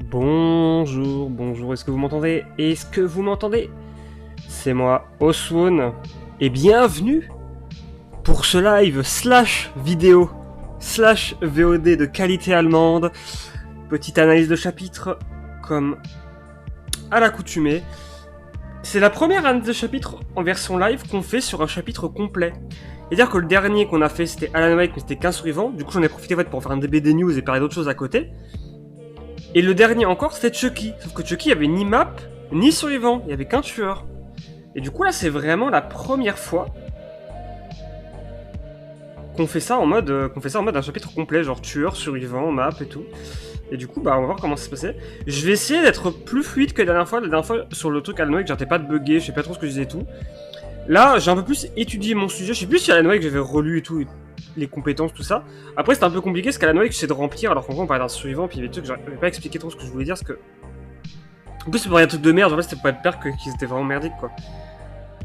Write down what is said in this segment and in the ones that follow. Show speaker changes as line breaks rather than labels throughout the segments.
Bonjour, bonjour, est-ce que vous m'entendez? Est-ce que vous m'entendez? C'est moi, Oswon, et bienvenue pour ce live slash vidéo slash VOD de qualité allemande. Petite analyse de chapitre, comme à l'accoutumée. C'est la première analyse de chapitre en version live qu'on fait sur un chapitre complet. C'est-à-dire que le dernier qu'on a fait c'était Alan Wake, mais c'était 15 survivants. Du coup, j'en ai profité en fait, pour faire un DBD News et parler d'autres choses à côté. Et le dernier encore, c'était Chucky. Sauf que Chucky, il n'y avait ni map, ni survivant. Il n'y avait qu'un tueur. Et du coup, là, c'est vraiment la première fois qu'on fait ça en mode, un chapitre complet, genre tueur, survivant, map et tout. Et du coup, bah, on va voir comment ça se passait. Je vais essayer d'être plus fluide que la dernière fois. La dernière fois, sur le truc Alan Wake, j'arrêtais pas de bugger, je sais pas trop ce que je disais et tout. Là, j'ai un peu plus étudié mon sujet. Je sais plus si Alan Wake, j'avais relu et tout, les compétences, tout ça. Après, c'était un peu compliqué, parce qu'Alan Wake, j'essaie de remplir, alors qu'en gros, on parlait d'un survivant, puis il y avait des trucs, j'avais pas expliqué trop ce que je voulais dire, parce que en plus, c'est pour un truc de merde, en fait, c'était pour être peur qu'ils étaient vraiment merdiques, quoi.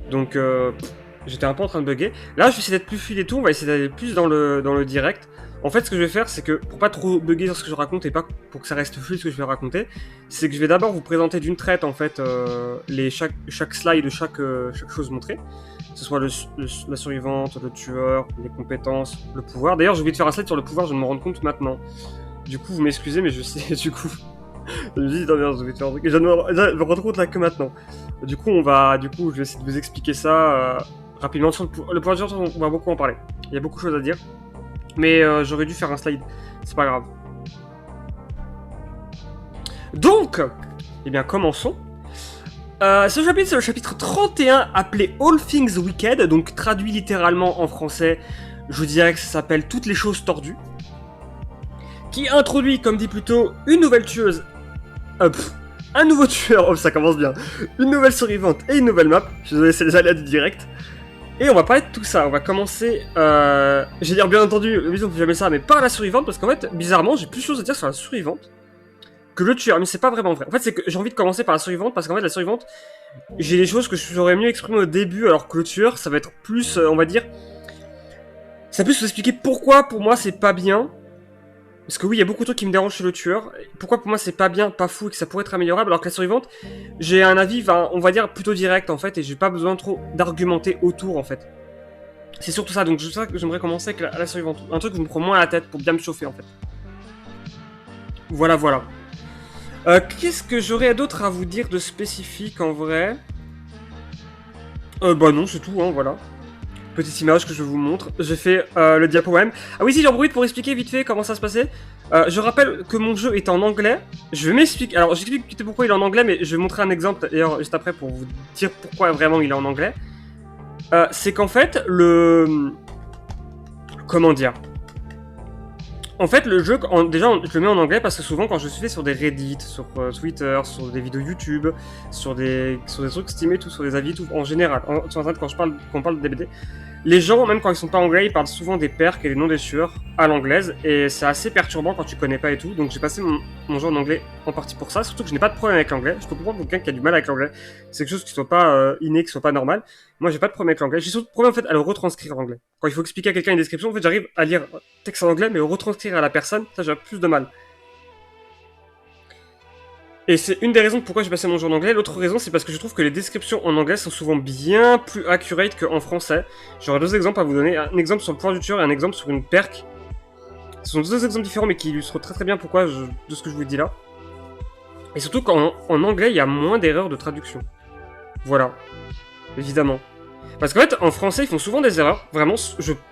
Donc, j'étais un peu en train de bugger. Là, je vais essayer d'être plus fluide et tout, on va essayer d'aller plus dans le direct. En fait, ce que je vais faire, c'est que, pour pas trop bugger sur ce que je raconte et pas pour que ça reste fluide ce que je vais raconter, c'est que je vais d'abord vous présenter d'une traite, en fait, chaque slide de chaque chose montrée. Que ce soit la survivante, le tueur, les compétences, le pouvoir. D'ailleurs, j'ai oublié de faire un slide sur le pouvoir, je me rends compte maintenant. Du coup, vous m'excusez, mais je sais, du coup... Je me dis, non, merde, je vais te faire un truc. Et je me rends compte là que maintenant. Du coup, je vais essayer de vous expliquer ça rapidement. Sur le pouvoir du genre, on va beaucoup en parler. Il y a beaucoup de choses à dire. Mais j'aurais dû faire un slide. C'est pas grave. Donc, eh bien, commençons. Ce chapitre, c'est le chapitre 31, appelé All Things Wicked. Donc, traduit littéralement en français, je dirais que ça s'appelle Toutes les choses tordues. Qui introduit, comme dit plus tôt, une nouvelle tueuse. Un nouveau tueur, oh ça commence bien, une nouvelle survivante et une nouvelle map. Je suis désolé, c'est les aléas du direct. Et on va parler de tout ça, on va commencer, j'ai dire bien entendu, mais on fait jamais ça, mais par la survivante, parce qu'en fait, bizarrement, j'ai plus de choses à dire sur la survivante que le tueur, mais c'est pas vraiment vrai. En fait, c'est que j'ai envie de commencer par la survivante, parce qu'en fait, la survivante, j'ai des choses que j'aurais mieux exprimées au début, alors que le tueur, ça va être plus, on va dire, ça peut vous expliquer pourquoi, pour moi, c'est pas bien. Parce que oui, il y a beaucoup de trucs qui me dérangent chez le tueur. Pourquoi pour moi c'est pas bien, pas fou et que ça pourrait être améliorable, alors que la survivante, j'ai un avis, on va dire, plutôt direct en fait, et j'ai pas besoin trop d'argumenter autour en fait. C'est surtout ça, donc c'est ça que j'aimerais commencer avec la survivante. Un truc que je me prends moins à la tête pour bien me chauffer en fait. Voilà, voilà. Qu'est-ce que j'aurais d'autre à vous dire de spécifique en vrai? Bah non, c'est tout, hein, voilà. Petite image que je vous montre. J'ai fait le diapo même. Ah oui, si j'en profite pour expliquer vite fait comment ça se passait. Je rappelle que mon jeu est en anglais. Je vais m'expliquer. Alors, j'explique pourquoi il est en anglais, mais je vais montrer un exemple d'ailleurs juste après pour vous dire pourquoi vraiment il est en anglais. C'est qu'en fait, comment dire? En fait, le jeu, déjà, je le mets en anglais parce que souvent, quand je suis fait sur des Reddit, sur Twitter, sur des vidéos YouTube, sur des trucs Steam et tout, sur des avis, tout, en général, sur Internet, quand on parle de DBD, les gens, même quand ils sont pas anglais, ils parlent souvent des perks et des noms des tueurs à l'anglaise, et c'est assez perturbant quand tu connais pas et tout. Donc j'ai passé mon jeu en anglais en partie pour ça, surtout que je n'ai pas de problème avec l'anglais. Je peux comprendre quelqu'un qui a du mal avec l'anglais, c'est quelque chose qui soit pas inné, qui soit pas normal. Moi j'ai pas de problème avec l'anglais, j'ai surtout de problème en fait à le retranscrire en anglais. Quand il faut expliquer à quelqu'un une description, en fait j'arrive à lire texte en anglais, mais au retranscrire à la personne, ça j'ai plus de mal. Et c'est une des raisons pourquoi j'ai passé mon jeu en anglais. L'autre raison, c'est parce que je trouve que les descriptions en anglais sont souvent bien plus accurate qu'en français. J'aurais deux exemples à vous donner. Un exemple sur le pouvoir du tueur et un exemple sur une perk. Ce sont deux exemples différents mais qui illustrent très très bien pourquoi de ce que je vous dis là. Et surtout qu'en anglais, il y a moins d'erreurs de traduction. Voilà. Évidemment. Parce qu'en fait, en français, ils font souvent des erreurs. Vraiment,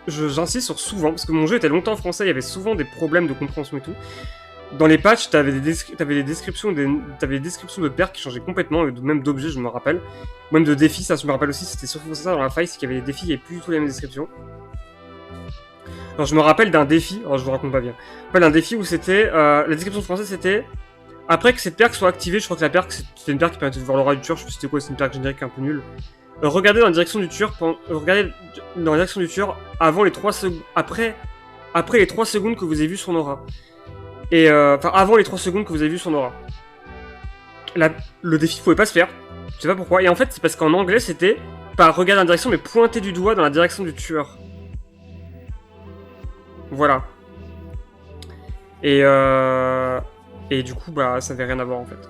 j'insiste sur souvent. Parce que mon jeu était longtemps en français, il y avait souvent des problèmes de compréhension et tout. Dans les patchs, t'avais des descriptions de perks qui changeaient complètement, même d'objets, je me rappelle. Même de défis, ça je me rappelle aussi, c'était surtout ça dans la faille, c'est qu'il y avait des défis, il n'y avait plus du tout les mêmes descriptions. Alors je me rappelle d'un défi, alors je vous raconte pas bien. Je me rappelle d'un défi où c'était, la description française c'était, après que cette perk soit activée, je crois que la perk, c'était une perk qui permettait de voir l'aura du tueur, je sais pas c'était quoi, c'est une perk générique un peu nulle. Regardez dans la direction du tueur, avant les 3 secondes, après les 3 secondes que vous avez vu son aura. Et enfin, avant les 3 secondes que vous avez vu son aura. Le défi pouvait pas se faire. Je sais pas pourquoi. Et en fait, c'est parce qu'en anglais, c'était pas regarder dans la direction, mais pointer du doigt dans la direction du tueur. Voilà. Et Et du coup, bah, ça avait rien à voir en fait.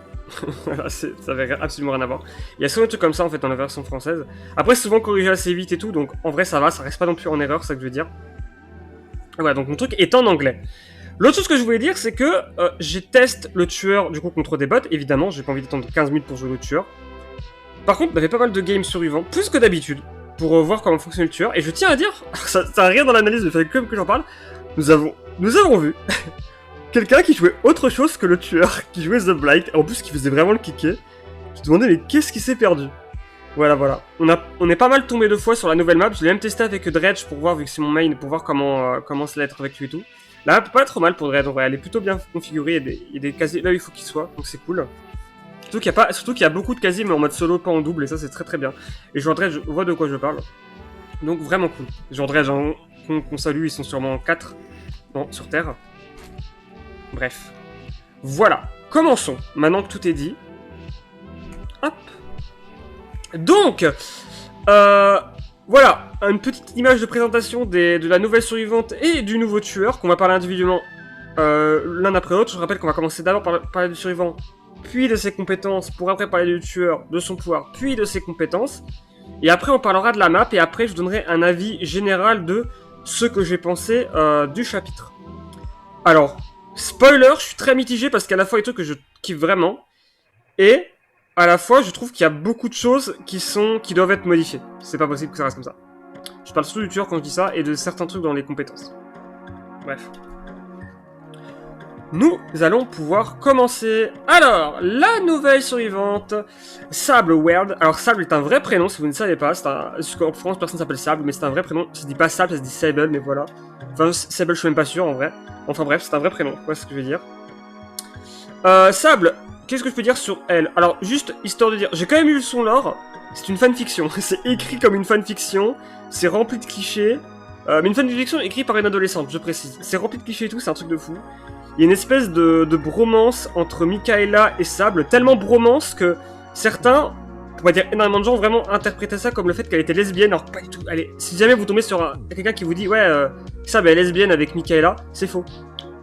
Voilà, ça avait absolument rien à voir. Il y a souvent des trucs comme ça en fait dans la version française. Après, c'est souvent corrigé assez vite et tout, donc en vrai, ça va, ça reste pas non plus en erreur, c'est ça que je veux dire. Voilà, donc mon truc est en anglais. L'autre chose que je voulais dire, c'est que j'ai testé le tueur du coup contre des bots, évidemment, j'ai pas envie d'attendre 15 minutes pour jouer le tueur. Par contre, on avait pas mal de games survivants, plus que d'habitude, pour voir comment fonctionne le tueur. Et je tiens à dire, ça a rien dans l'analyse, mais il fallait quand même que j'en parle. Nous avons vu quelqu'un qui jouait autre chose que le tueur, qui jouait The Blight, et en plus qui faisait vraiment le kicker. Je me demandais, mais qu'est-ce qui s'est perdu? Voilà. On est pas mal tombé 2 fois sur la nouvelle map. Je l'ai même testé avec Dredge pour voir, vu que c'est mon main, pour voir comment ça allait être avec lui et tout. La map pas trop mal pour Dredge, en vrai, elle est plutôt bien configurée, il y a des casiers là où il faut qu'il soit, donc c'est cool. Surtout qu'il y a beaucoup de casiers, mais en mode solo, pas en double, et ça c'est très bien. Et joueur Dredge, je vois de quoi je parle. Donc vraiment cool. Joueur Dredge, qu'on salue, ils sont sûrement 4 sur Terre. Bref. Voilà. Commençons, maintenant que tout est dit. Hop. Donc, voilà, une petite image de présentation de la nouvelle survivante et du nouveau tueur, qu'on va parler individuellement l'un après l'autre. Je rappelle qu'on va commencer d'abord par parler du survivant, puis de ses compétences, pour après parler du tueur, de son pouvoir, puis de ses compétences. Et après, on parlera de la map, et après, je donnerai un avis général de ce que j'ai pensé du chapitre. Alors, spoiler, je suis très mitigé parce qu'à la fois, il y a des trucs que je kiffe vraiment, et à la fois, je trouve qu'il y a beaucoup de choses qui doivent être modifiées. C'est pas possible que ça reste comme ça. Je parle surtout du tueur quand je dis ça, et de certains trucs dans les compétences. Bref. Nous allons pouvoir commencer. Alors, la nouvelle survivante, Sable Weird. Alors, Sable est un vrai prénom, si vous ne savez pas. En France, personne s'appelle Sable, mais c'est un vrai prénom. Ça se dit pas Sable, ça se dit Sable, mais voilà. Enfin, Sable, je suis même pas sûr, en vrai. Enfin bref, c'est un vrai prénom, voilà ce que je veux dire. Sable, qu'est-ce que je peux dire sur elle? Alors, juste, histoire de dire, j'ai quand même lu son lore. C'est une fanfiction. C'est écrit comme une fanfiction. C'est rempli de clichés. Mais une fanfiction écrite par une adolescente, je précise. C'est rempli de clichés et tout, c'est un truc de fou. Il y a une espèce de bromance entre Michaela et Sable, tellement bromance que certains, on va dire énormément de gens, ont vraiment interprété ça comme le fait qu'elle était lesbienne, alors pas du tout. Allez, si jamais vous tombez sur quelqu'un qui vous dit « Ouais, Sable est lesbienne avec Michaela », c'est faux.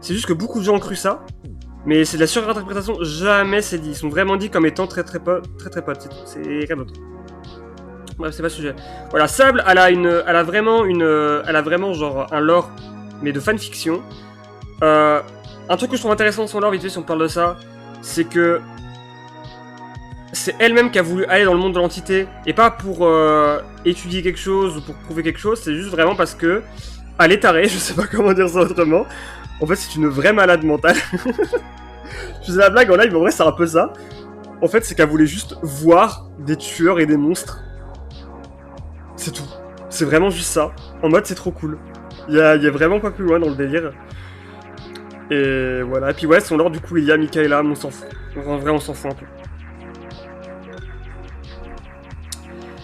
C'est juste que beaucoup de gens ont cru ça, mais c'est de la surinterprétation, jamais c'est dit. Ils sont vraiment dit comme étant très potes, c'est tout, c'est rien d'autre. Bref, c'est pas le sujet. Voilà, Sable, elle a vraiment genre un lore, mais de fanfiction. Un truc que je trouve intéressant dans son lore, vite fait, si on parle de ça, c'est que c'est elle-même qui a voulu aller dans le monde de l'entité, et pas pour étudier quelque chose ou pour prouver quelque chose, c'est juste vraiment parce que elle est tarée, je sais pas comment dire ça autrement. En fait, c'est une vraie malade mentale. Je faisais la blague en live, mais en vrai, c'est un peu ça. En fait, c'est qu'elle voulait juste voir des tueurs et des monstres. C'est tout. C'est vraiment juste ça. En mode, c'est trop cool. Il y a vraiment pas plus loin dans le délire. Et voilà, et puis ouais, son lore, du coup, il y a Michaela, mais on s'en fout. En vrai, on s'en fout un peu.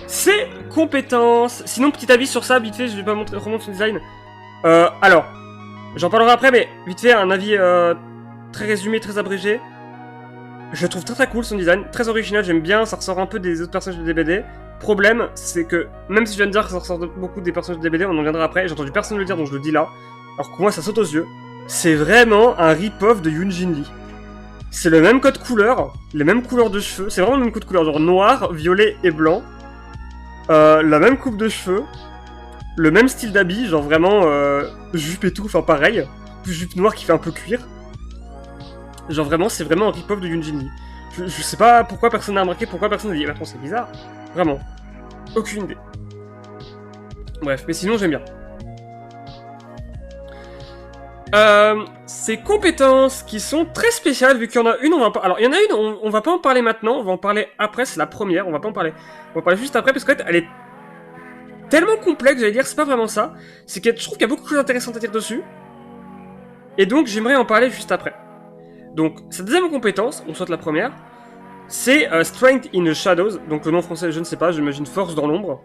Ses compétences. Sinon, petit avis sur ça, vite fait, je vais pas remonter son design. Alors, j'en parlerai après, mais vite fait, un avis très résumé, très abrégé. Je trouve très cool son design, très original, j'aime bien, ça ressort un peu des autres personnages de DBD. Problème, c'est que, même si je viens de dire que ça ressort beaucoup des personnages de DBD, on en viendra après, j'ai entendu personne le dire, donc je le dis là. Alors que moi, ça saute aux yeux. C'est vraiment un rip-off de Yoon Jin Lee. C'est le même code couleur, les mêmes couleurs de cheveux, c'est vraiment le même code couleur, genre noir, violet et blanc. La même coupe de cheveux, le même style d'habit, genre vraiment jupe et tout, enfin pareil. Plus jupe noire qui fait un peu cuir. Genre vraiment, c'est vraiment un rip-off de Yoon Jin Lee. Je sais pas pourquoi personne n'a remarqué, pourquoi personne n'a dit « Attends, c'est bizarre ». Vraiment. Aucune idée. Bref, mais sinon j'aime bien. Ses compétences qui sont très spéciales, vu qu'il y en a une, alors il y en a une, on va pas en parler maintenant, on va en parler après, c'est la première, on va pas en parler. On va parler juste après, parce qu'en fait, elle est tellement complexe, j'allais dire, c'est pas vraiment ça. C'est que je trouve qu'il y a beaucoup de choses intéressantes à dire dessus. Et donc, j'aimerais en parler juste après. Donc, sa deuxième compétence, on saute la première, c'est Strength in the Shadows, donc le nom français, je ne sais pas, j'imagine force dans l'ombre.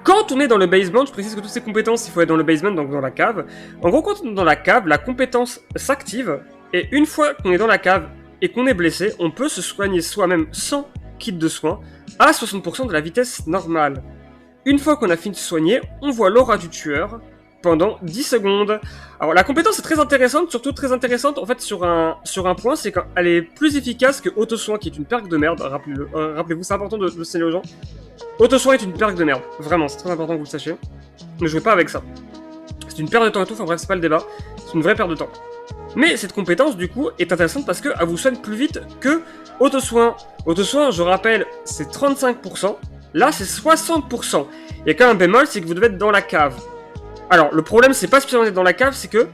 Quand on est dans le basement, je précise que toutes ces compétences, il faut être dans le basement, donc dans la cave. En gros, quand on est dans la cave, la compétence s'active, et une fois qu'on est dans la cave et qu'on est blessé, on peut se soigner soi-même sans kit de soins, à 60% de la vitesse normale. Une fois qu'on a fini de se soigner, on voit l'aura du tueur, pendant 10 secondes. Alors la compétence est très intéressante, surtout très intéressante en fait sur un point, c'est qu'elle est plus efficace que Auto-soin qui est une perque de merde, rappelez-vous, c'est important de le signaler aux gens. Auto-soin est une perque de merde, vraiment, c'est très important que vous le sachiez. Ne jouez pas avec ça. C'est une perte de temps et tout, enfin bref, c'est pas le débat, c'est une vraie perte de temps. Mais cette compétence du coup est intéressante parce qu'elle vous soigne plus vite que Auto-soin. Auto-soin, je rappelle, c'est 35%, là c'est 60%. Il y a quand même un bémol, c'est que vous devez être dans la cave. Alors, le problème, c'est pas spécialement d'être dans la cave, c'est que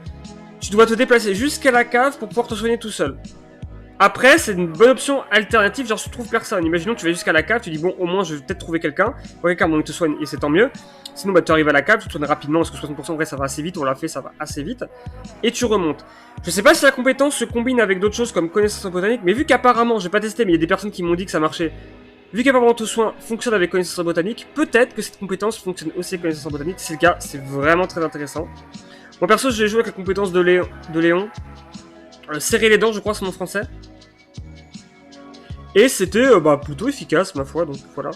tu dois te déplacer jusqu'à la cave pour pouvoir te soigner tout seul. Après, c'est une bonne option alternative, genre si tu trouves personne. Imaginons que tu vas jusqu'à la cave, tu dis bon, au moins je vais peut-être trouver quelqu'un. Quelqu'un, bon, il te soigne et c'est tant mieux. Sinon, bah, tu arrives à la cave, tu te soignes rapidement parce que 60% en vrai ça va assez vite, on l'a fait, ça va assez vite. Et tu remontes. Je sais pas si la compétence se combine avec d'autres choses comme connaissance en botanique, mais vu qu'apparemment, j'ai pas testé, mais il y a des personnes qui m'ont dit que ça marchait. Vu qu'apparemment tout soin fonctionne avec connaissance en botanique, peut-être que cette compétence fonctionne aussi avec connaissance en botanique. Si c'est le cas, c'est vraiment très intéressant. Moi perso, j'ai joué avec la compétence de Léon. Serrer les dents, je crois, c'est mon français. Et c'était plutôt efficace, ma foi, donc voilà.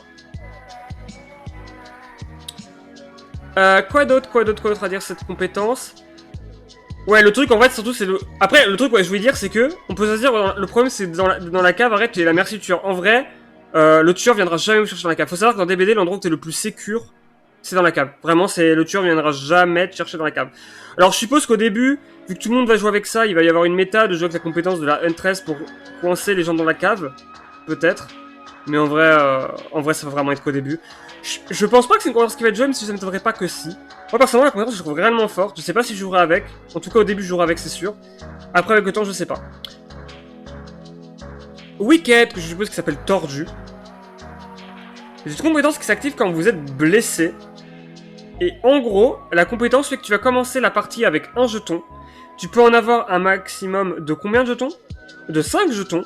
Quoi d'autre à dire cette compétence? Ouais, le truc en fait, surtout, c'est le. Après, le truc, ouais, je voulais dire, c'est que on peut se dire, le problème, c'est dans la cave, arrête, tu es la merci du tueur. En vrai, le tueur viendra jamais vous chercher dans la cave. Faut savoir que dans DBD, l'endroit où t'es le plus sécure, c'est dans la cave. Vraiment, le tueur viendra jamais te chercher dans la cave. Alors, je suppose qu'au début, vu que tout le monde va jouer avec ça, il va y avoir une méta de jouer avec la compétence de la Huntress pour coincer les gens dans la cave. Peut-être. Mais en vrai, ça va vraiment être qu'au début. Je pense pas que c'est une compétence qui va être jouée, même si ça ne m'étonnerait pas que si. Moi, personnellement, la compétence, je trouve réellement forte. Je sais pas si je jouerai avec. En tout cas, au début, je jouerai avec, c'est sûr. Après, avec le temps, je sais pas. Wicked, que je suppose qui s'appelle Tordu. C'est une compétence qui s'active quand vous êtes blessé. Et en gros, la compétence fait que tu vas commencer la partie avec un jeton. Tu peux en avoir un maximum de combien de jetons? De 5 jetons.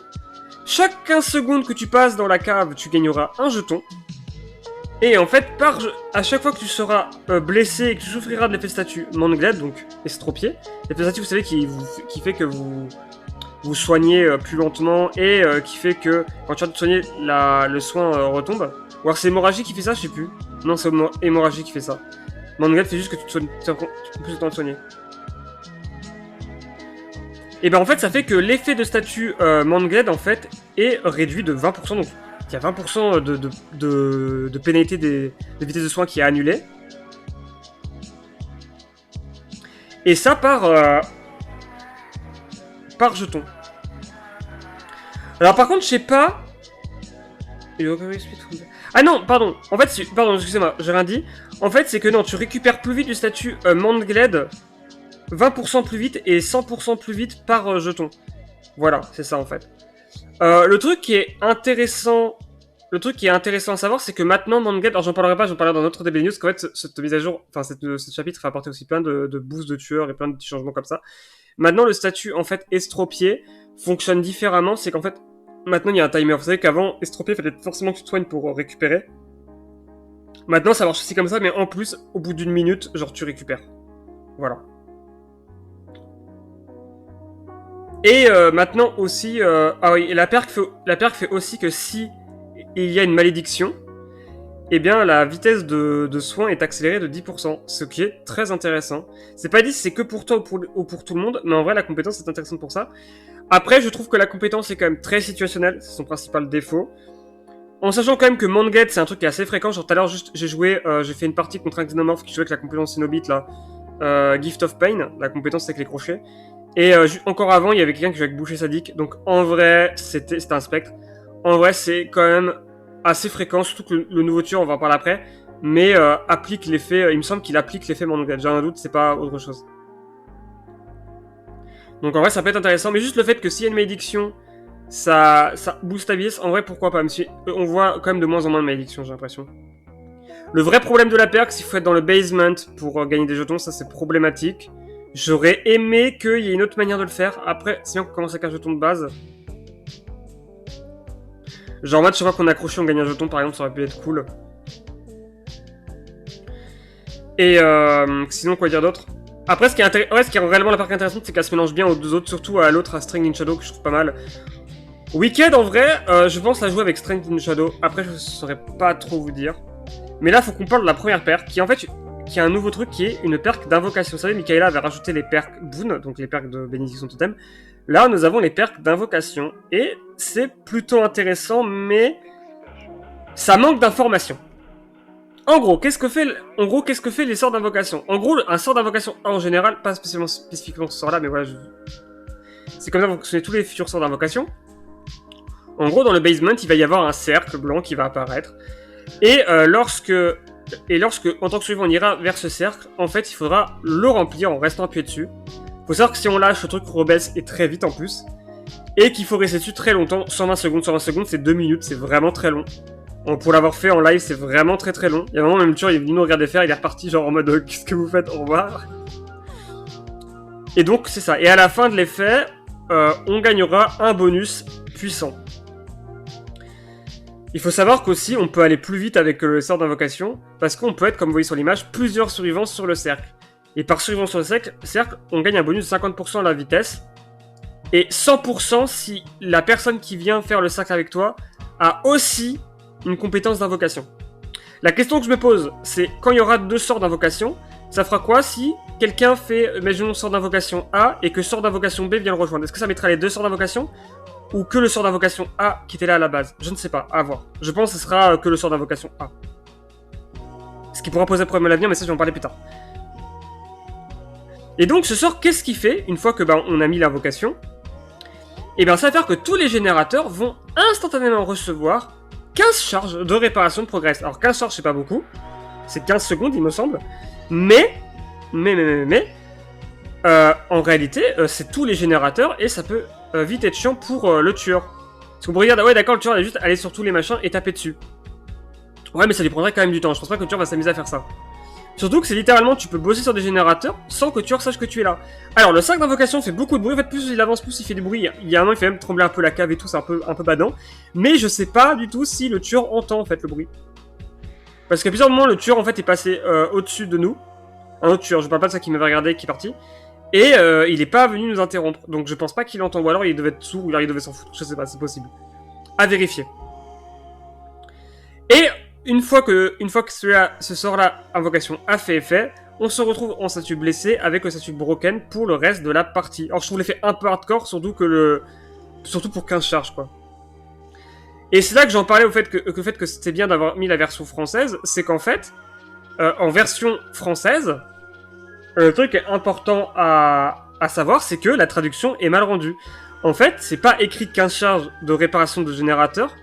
Chaque 15 secondes que tu passes dans la cave, tu gagneras un jeton. Et en fait, à chaque fois que tu seras blessé et que tu souffriras de l'effet statut Mangled, donc estropié, l'effet statut, vous savez, qui fait que vous soignez plus lentement et qui fait que quand tu vas te soigner, le soin retombe. Ou alors c'est hémorragie qui fait ça, je sais plus. Non, c'est hémorragie qui fait ça. Mangled fait juste que tu te soignes, tu prends plus de temps à te soigner. Et ben en fait, ça fait que l'effet de statut Mangled en fait est réduit de 20%. Donc il y a 20% de pénalité de vitesse de soin qui est annulée. Et ça par jeton. Alors par contre, je sais pas. Ah non, pardon. En fait, pardon, excusez-moi, j'ai rien dit. En fait, c'est que non, tu récupères plus vite du statut Mangled, 20% plus vite et 100% plus vite par jeton. Voilà, c'est ça en fait. Le truc qui est intéressant à savoir, c'est que maintenant Mangled, alors j'en parlerai pas, j'en parlerai dans notre DB News, qu'en fait cette mise à jour, enfin ce chapitre va apporter aussi plein de boosts de tueurs et plein de petits changements comme ça. Maintenant le statut en fait estropié fonctionne différemment, c'est qu'en fait maintenant il y a un timer. Vous savez qu'avant estropié fallait forcément que tu te soignes pour récupérer. Maintenant ça marche aussi comme ça, mais en plus au bout d'une minute, genre tu récupères. Voilà. Et maintenant aussi, ah oui, et la perque fait aussi que si il y a une malédiction, eh bien la vitesse de soin est accélérée de 10%, ce qui est très intéressant. C'est pas dit si c'est que pour toi ou pour tout le monde, mais en vrai la compétence est intéressante pour ça. Après, je trouve que la compétence est quand même très situationnelle, c'est son principal défaut. En sachant quand même que Mangled c'est un truc qui est assez fréquent, genre tout à l'heure j'ai fait une partie contre un xénomorphe qui jouait avec la compétence Cenobite là, Gift of Pain, la compétence avec les crochets. Et encore avant, il y avait quelqu'un qui jouait avec boucher sadique. Donc en vrai, c'était un spectre. En vrai, c'est quand même assez fréquent, surtout que le nouveau tueur, on va en parler après. Mais applique l'effet, il me semble qu'il applique l'effet Mangled. J'ai un doute, c'est pas autre chose. Donc en vrai, ça peut être intéressant. Mais juste le fait que s'il y a une malédiction, ça booste ta vitesse. En vrai, pourquoi pas? Même si on voit quand même de moins en moins de malédictions, j'ai l'impression. Le vrai problème de la perque, c'est qu'il faut être dans le basement pour gagner des jetons. Ça, c'est problématique. J'aurais aimé qu'il y ait une autre manière de le faire. Après, si on commence avec un jeton de base. Genre en mode, chaque fois qu'on accroche, on gagne un jeton, par exemple, ça aurait pu être cool. Et sinon, quoi dire d'autre? Après, ce qui est réellement la partie intéressante, c'est qu'elle se mélange bien aux deux autres, surtout à l'autre, à Strength in Shadow, que je trouve pas mal. Wicked, en vrai, je pense la jouer avec Strength in Shadow. Après, je saurais pas trop vous dire. Mais là, faut qu'on parle de la première paire, qui en fait qu'il y a un nouveau truc qui est une perk d'invocation. Vous savez, Michaela avait rajouté les perks Boon, donc les perks de bénédiction totem. Là, nous avons les perks d'invocation. Et c'est plutôt intéressant, mais ça manque d'informations. En gros, qu'est-ce que fait les sorts d'invocation? En gros, un sort d'invocation en général, pas spécifiquement ce sort-là, mais voilà, c'est comme ça que vont fonctionner tous les futurs sorts d'invocation. En gros, dans le basement, il va y avoir un cercle blanc qui va apparaître. Et lorsque, en tant que survivant, on ira vers ce cercle, en fait, il faudra le remplir en restant appuyé dessus. Faut savoir que si on lâche, le truc rebaisse et très vite en plus. Et qu'il faut rester dessus très longtemps, 120 secondes. 120 secondes, c'est 2 minutes, c'est vraiment très long. Pour l'avoir fait en live, c'est vraiment très très long. Il y a un moment, même il est venu nous regarder faire, il est reparti genre en mode qu'est-ce que vous faites, au revoir. Et donc, c'est ça. Et à la fin de l'effet, on gagnera un bonus puissant. Il faut savoir qu'aussi, on peut aller plus vite avec le sort d'invocation, parce qu'on peut être, comme vous voyez sur l'image, plusieurs survivants sur le cercle. Et par survivant sur le cercle, on gagne un bonus de 50% à la vitesse, et 100% si la personne qui vient faire le cercle avec toi a aussi une compétence d'invocation. La question que je me pose, c'est quand il y aura 2 sorts d'invocation, ça fera quoi si quelqu'un fait, imaginons, sort d'invocation A et que sort d'invocation B vient le rejoindre? Est-ce que ça mettra les 2 sorts d'invocation ou que le sort d'invocation A qui était là à la base? Je ne sais pas, à voir. Je pense que ce sera que le sort d'invocation A. Ce qui pourra poser problème à l'avenir, mais ça je vais en parler plus tard. Et donc ce sort, qu'est-ce qu'il fait une fois que on a mis l'invocation? Et bien ça va faire que tous les générateurs vont instantanément recevoir 15 charges de réparation de progress. Alors 15 charges c'est pas beaucoup, c'est 15 secondes il me semble, mais en réalité c'est tous les générateurs et ça peut vite être chiant pour le tueur. Parce qu'on pourrait dire ouais d'accord, le tueur va juste aller sur tous les machins et taper dessus. Ouais mais ça lui prendrait quand même du temps, je pense pas que le tueur va s'amuser à faire ça. Surtout que c'est littéralement, tu peux bosser sur des générateurs sans que le tueur sache que tu es là. Alors, le sac d'invocation fait beaucoup de bruit. En fait, plus il avance, plus il fait du bruit. Il y a un moment, il fait même trembler un peu la cave et tout. C'est un peu badant. Mais je sais pas du tout si le tueur entend, en fait, le bruit. Parce qu'à plusieurs moments, le tueur, en fait, est passé au-dessus de nous. Un autre tueur, je parle pas de ça qui m'avait regardé, qui est parti. Et il est pas venu nous interrompre. Donc, je pense pas qu'il entend. Ou alors, il devait être sourd, ou alors il devait s'en foutre. Je sais pas, c'est possible. À vérifier. Et une fois que ce sort-là, invocation, a fait effet, on se retrouve en statut blessé avec le statut broken pour le reste de la partie. Alors je trouve l'effet un peu hardcore, surtout pour 15 charges, quoi. Et c'est là que j'en parlais au fait que c'était bien d'avoir mis la version française, c'est qu'en fait, en version française, le truc est important à savoir, c'est que la traduction est mal rendue. En fait, c'est pas écrit 15 charges de réparation de générateur,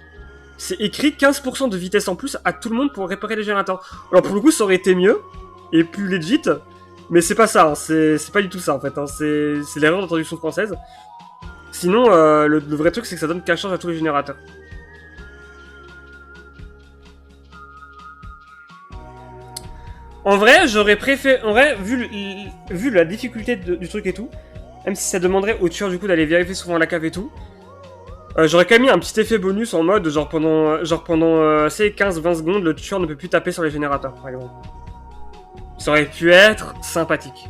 c'est écrit 15% de vitesse en plus à tout le monde pour réparer les générateurs. Alors pour le coup, ça aurait été mieux, et plus legit, mais c'est pas ça, hein. C'est pas du tout ça en fait, hein. C'est l'erreur de traduction française. Sinon, le vrai truc, c'est que ça donne 15 charges à tous les générateurs. En vrai, j'aurais préféré... En vrai, vu la difficulté du truc et tout, même si ça demanderait au tueur du coup d'aller vérifier souvent la cave et tout, j'aurais quand même mis un petit effet bonus en mode genre pendant ces 15-20 secondes, le tueur ne peut plus taper sur les générateurs, par exemple. Ça aurait pu être sympathique.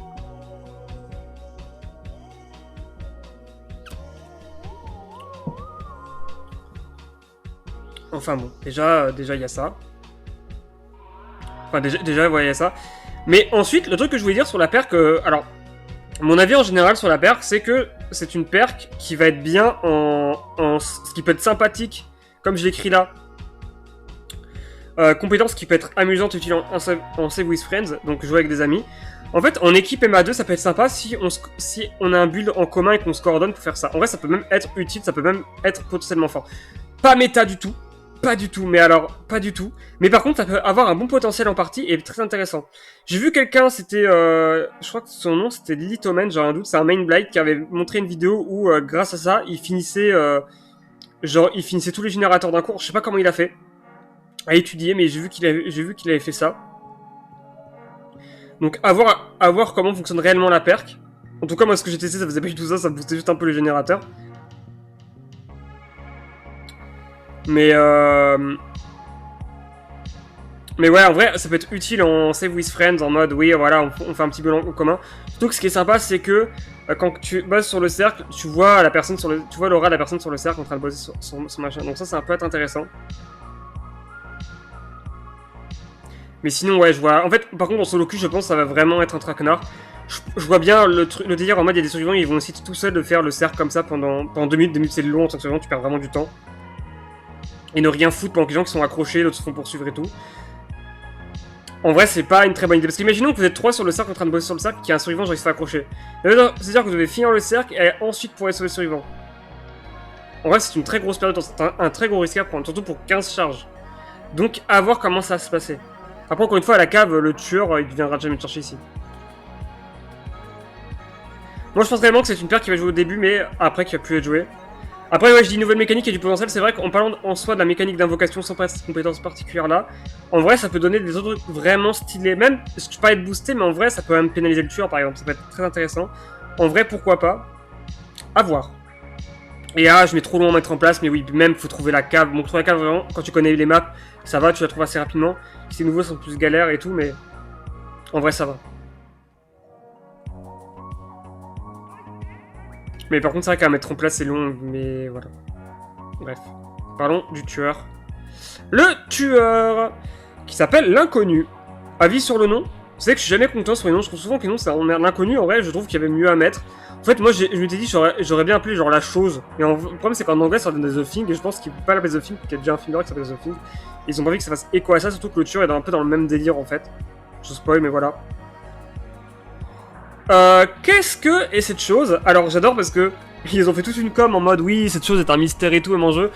Enfin bon, déjà il y a ça. Enfin déjà ouais, il y a ça. Mais ensuite, le truc que je voulais dire sur la perk, alors mon avis en général sur la perk, c'est que c'est une perk qui va être bien ce qui peut être sympathique, comme je l'écris là. Compétence qui peut être amusante et utile en save with friends, donc jouer avec des amis. En fait, en équipe MA2, ça peut être sympa si on a un build en commun et qu'on se coordonne pour faire ça. En vrai, ça peut même être utile, ça peut même être potentiellement fort. Pas méta du tout. Pas du tout, mais alors, pas du tout. Mais par contre, ça peut avoir un bon potentiel en partie et très intéressant. J'ai vu quelqu'un, c'était, je crois que son nom c'était Litomen, j'ai un doute, c'est un main blight qui avait montré une vidéo où, grâce à ça, il finissait tous les générateurs d'un cours. Je sais pas comment il a fait à étudier, mais j'ai vu qu'il avait fait ça. Donc, à voir comment fonctionne réellement la perk. En tout cas, moi, ce que j'ai testé, ça faisait pas du tout ça, ça boostait juste un peu les générateurs. Mais ouais, en vrai, ça peut être utile en save with friends, en mode, oui, voilà, on fait un petit peu en commun. Surtout que ce qui est sympa, c'est que quand tu bosses sur le cercle, tu vois l'aura de la personne sur le cercle en train de bosser sur son machin. Donc ça peut être intéressant. Mais sinon, ouais, je vois. En fait, par contre, en solo queue, je pense que ça va vraiment être un traquenard. Je vois bien le délire en mode il y a des survivants, ils vont essayer tout seuls de faire le cercle comme ça pendant 2 minutes. 2 minutes, c'est long en tant que survivant, tu perds vraiment du temps. Et ne rien foutre pendant que les gens qui sont accrochés, d'autres se font poursuivre et tout. En vrai, c'est pas une très bonne idée. Parce qu'imaginons que vous êtes 3 sur le cercle en train de bosser sur le cercle, qu'il y a un survivant, genre il se fait accrocher. C'est-à-dire que vous devez finir le cercle et ensuite pouvoir sauver le survivant. En vrai, c'est une très grosse période, c'est un très gros risque à prendre, surtout pour 15 charges. Donc, à voir comment ça va se passer. Après, encore une fois, à la cave, le tueur, il viendra jamais te chercher ici. Moi, je pense réellement que c'est une paire qui va jouer au début, mais après qui va plus être jouée. Après, ouais, je dis nouvelle mécanique et du potentiel, c'est vrai qu'en parlant en soi de la mécanique d'invocation sans cette compétence particulière là, en vrai, ça peut donner des autres trucs vraiment stylés. Même, je peux pas être boosté, mais en vrai, ça peut même pénaliser le tueur, par exemple. Ça peut être très intéressant. En vrai, pourquoi pas. À voir. Et je mets trop long à mettre en place, mais oui, même, faut trouver la cave. Bon, trouver la cave, vraiment, quand tu connais les maps, ça va, tu la trouves assez rapidement. Si les nouveaux sont plus galères et tout, mais en vrai, ça va. Mais par contre, c'est vrai qu'à mettre en place, c'est long, mais voilà. Bref. Parlons du tueur. Le tueur qui s'appelle l'inconnu. Avis sur le nom. Vous savez que je suis jamais content sur les noms. Je trouve souvent que les noms, ça emmerde. L'inconnu, en vrai, je trouve qu'il y avait mieux à mettre. En fait, moi, je m'étais dit, j'aurais bien appelé genre la chose. Et le problème, c'est qu'en anglais, ça donne des The Thing. Et je pense qu'il ne peut pas l'appeler The Thing, qu'il y a déjà un film d'horreur qui s'appelle The Thing. Et ils ont pas envie que ça fasse écho à ça, surtout que le tueur est un peu dans le même délire, en fait. Je spoil, mais voilà. Qu'est-ce que est cette chose? Alors, j'adore parce que ils ont fait toute une com en mode oui, cette chose est un mystère et tout, même en jeu.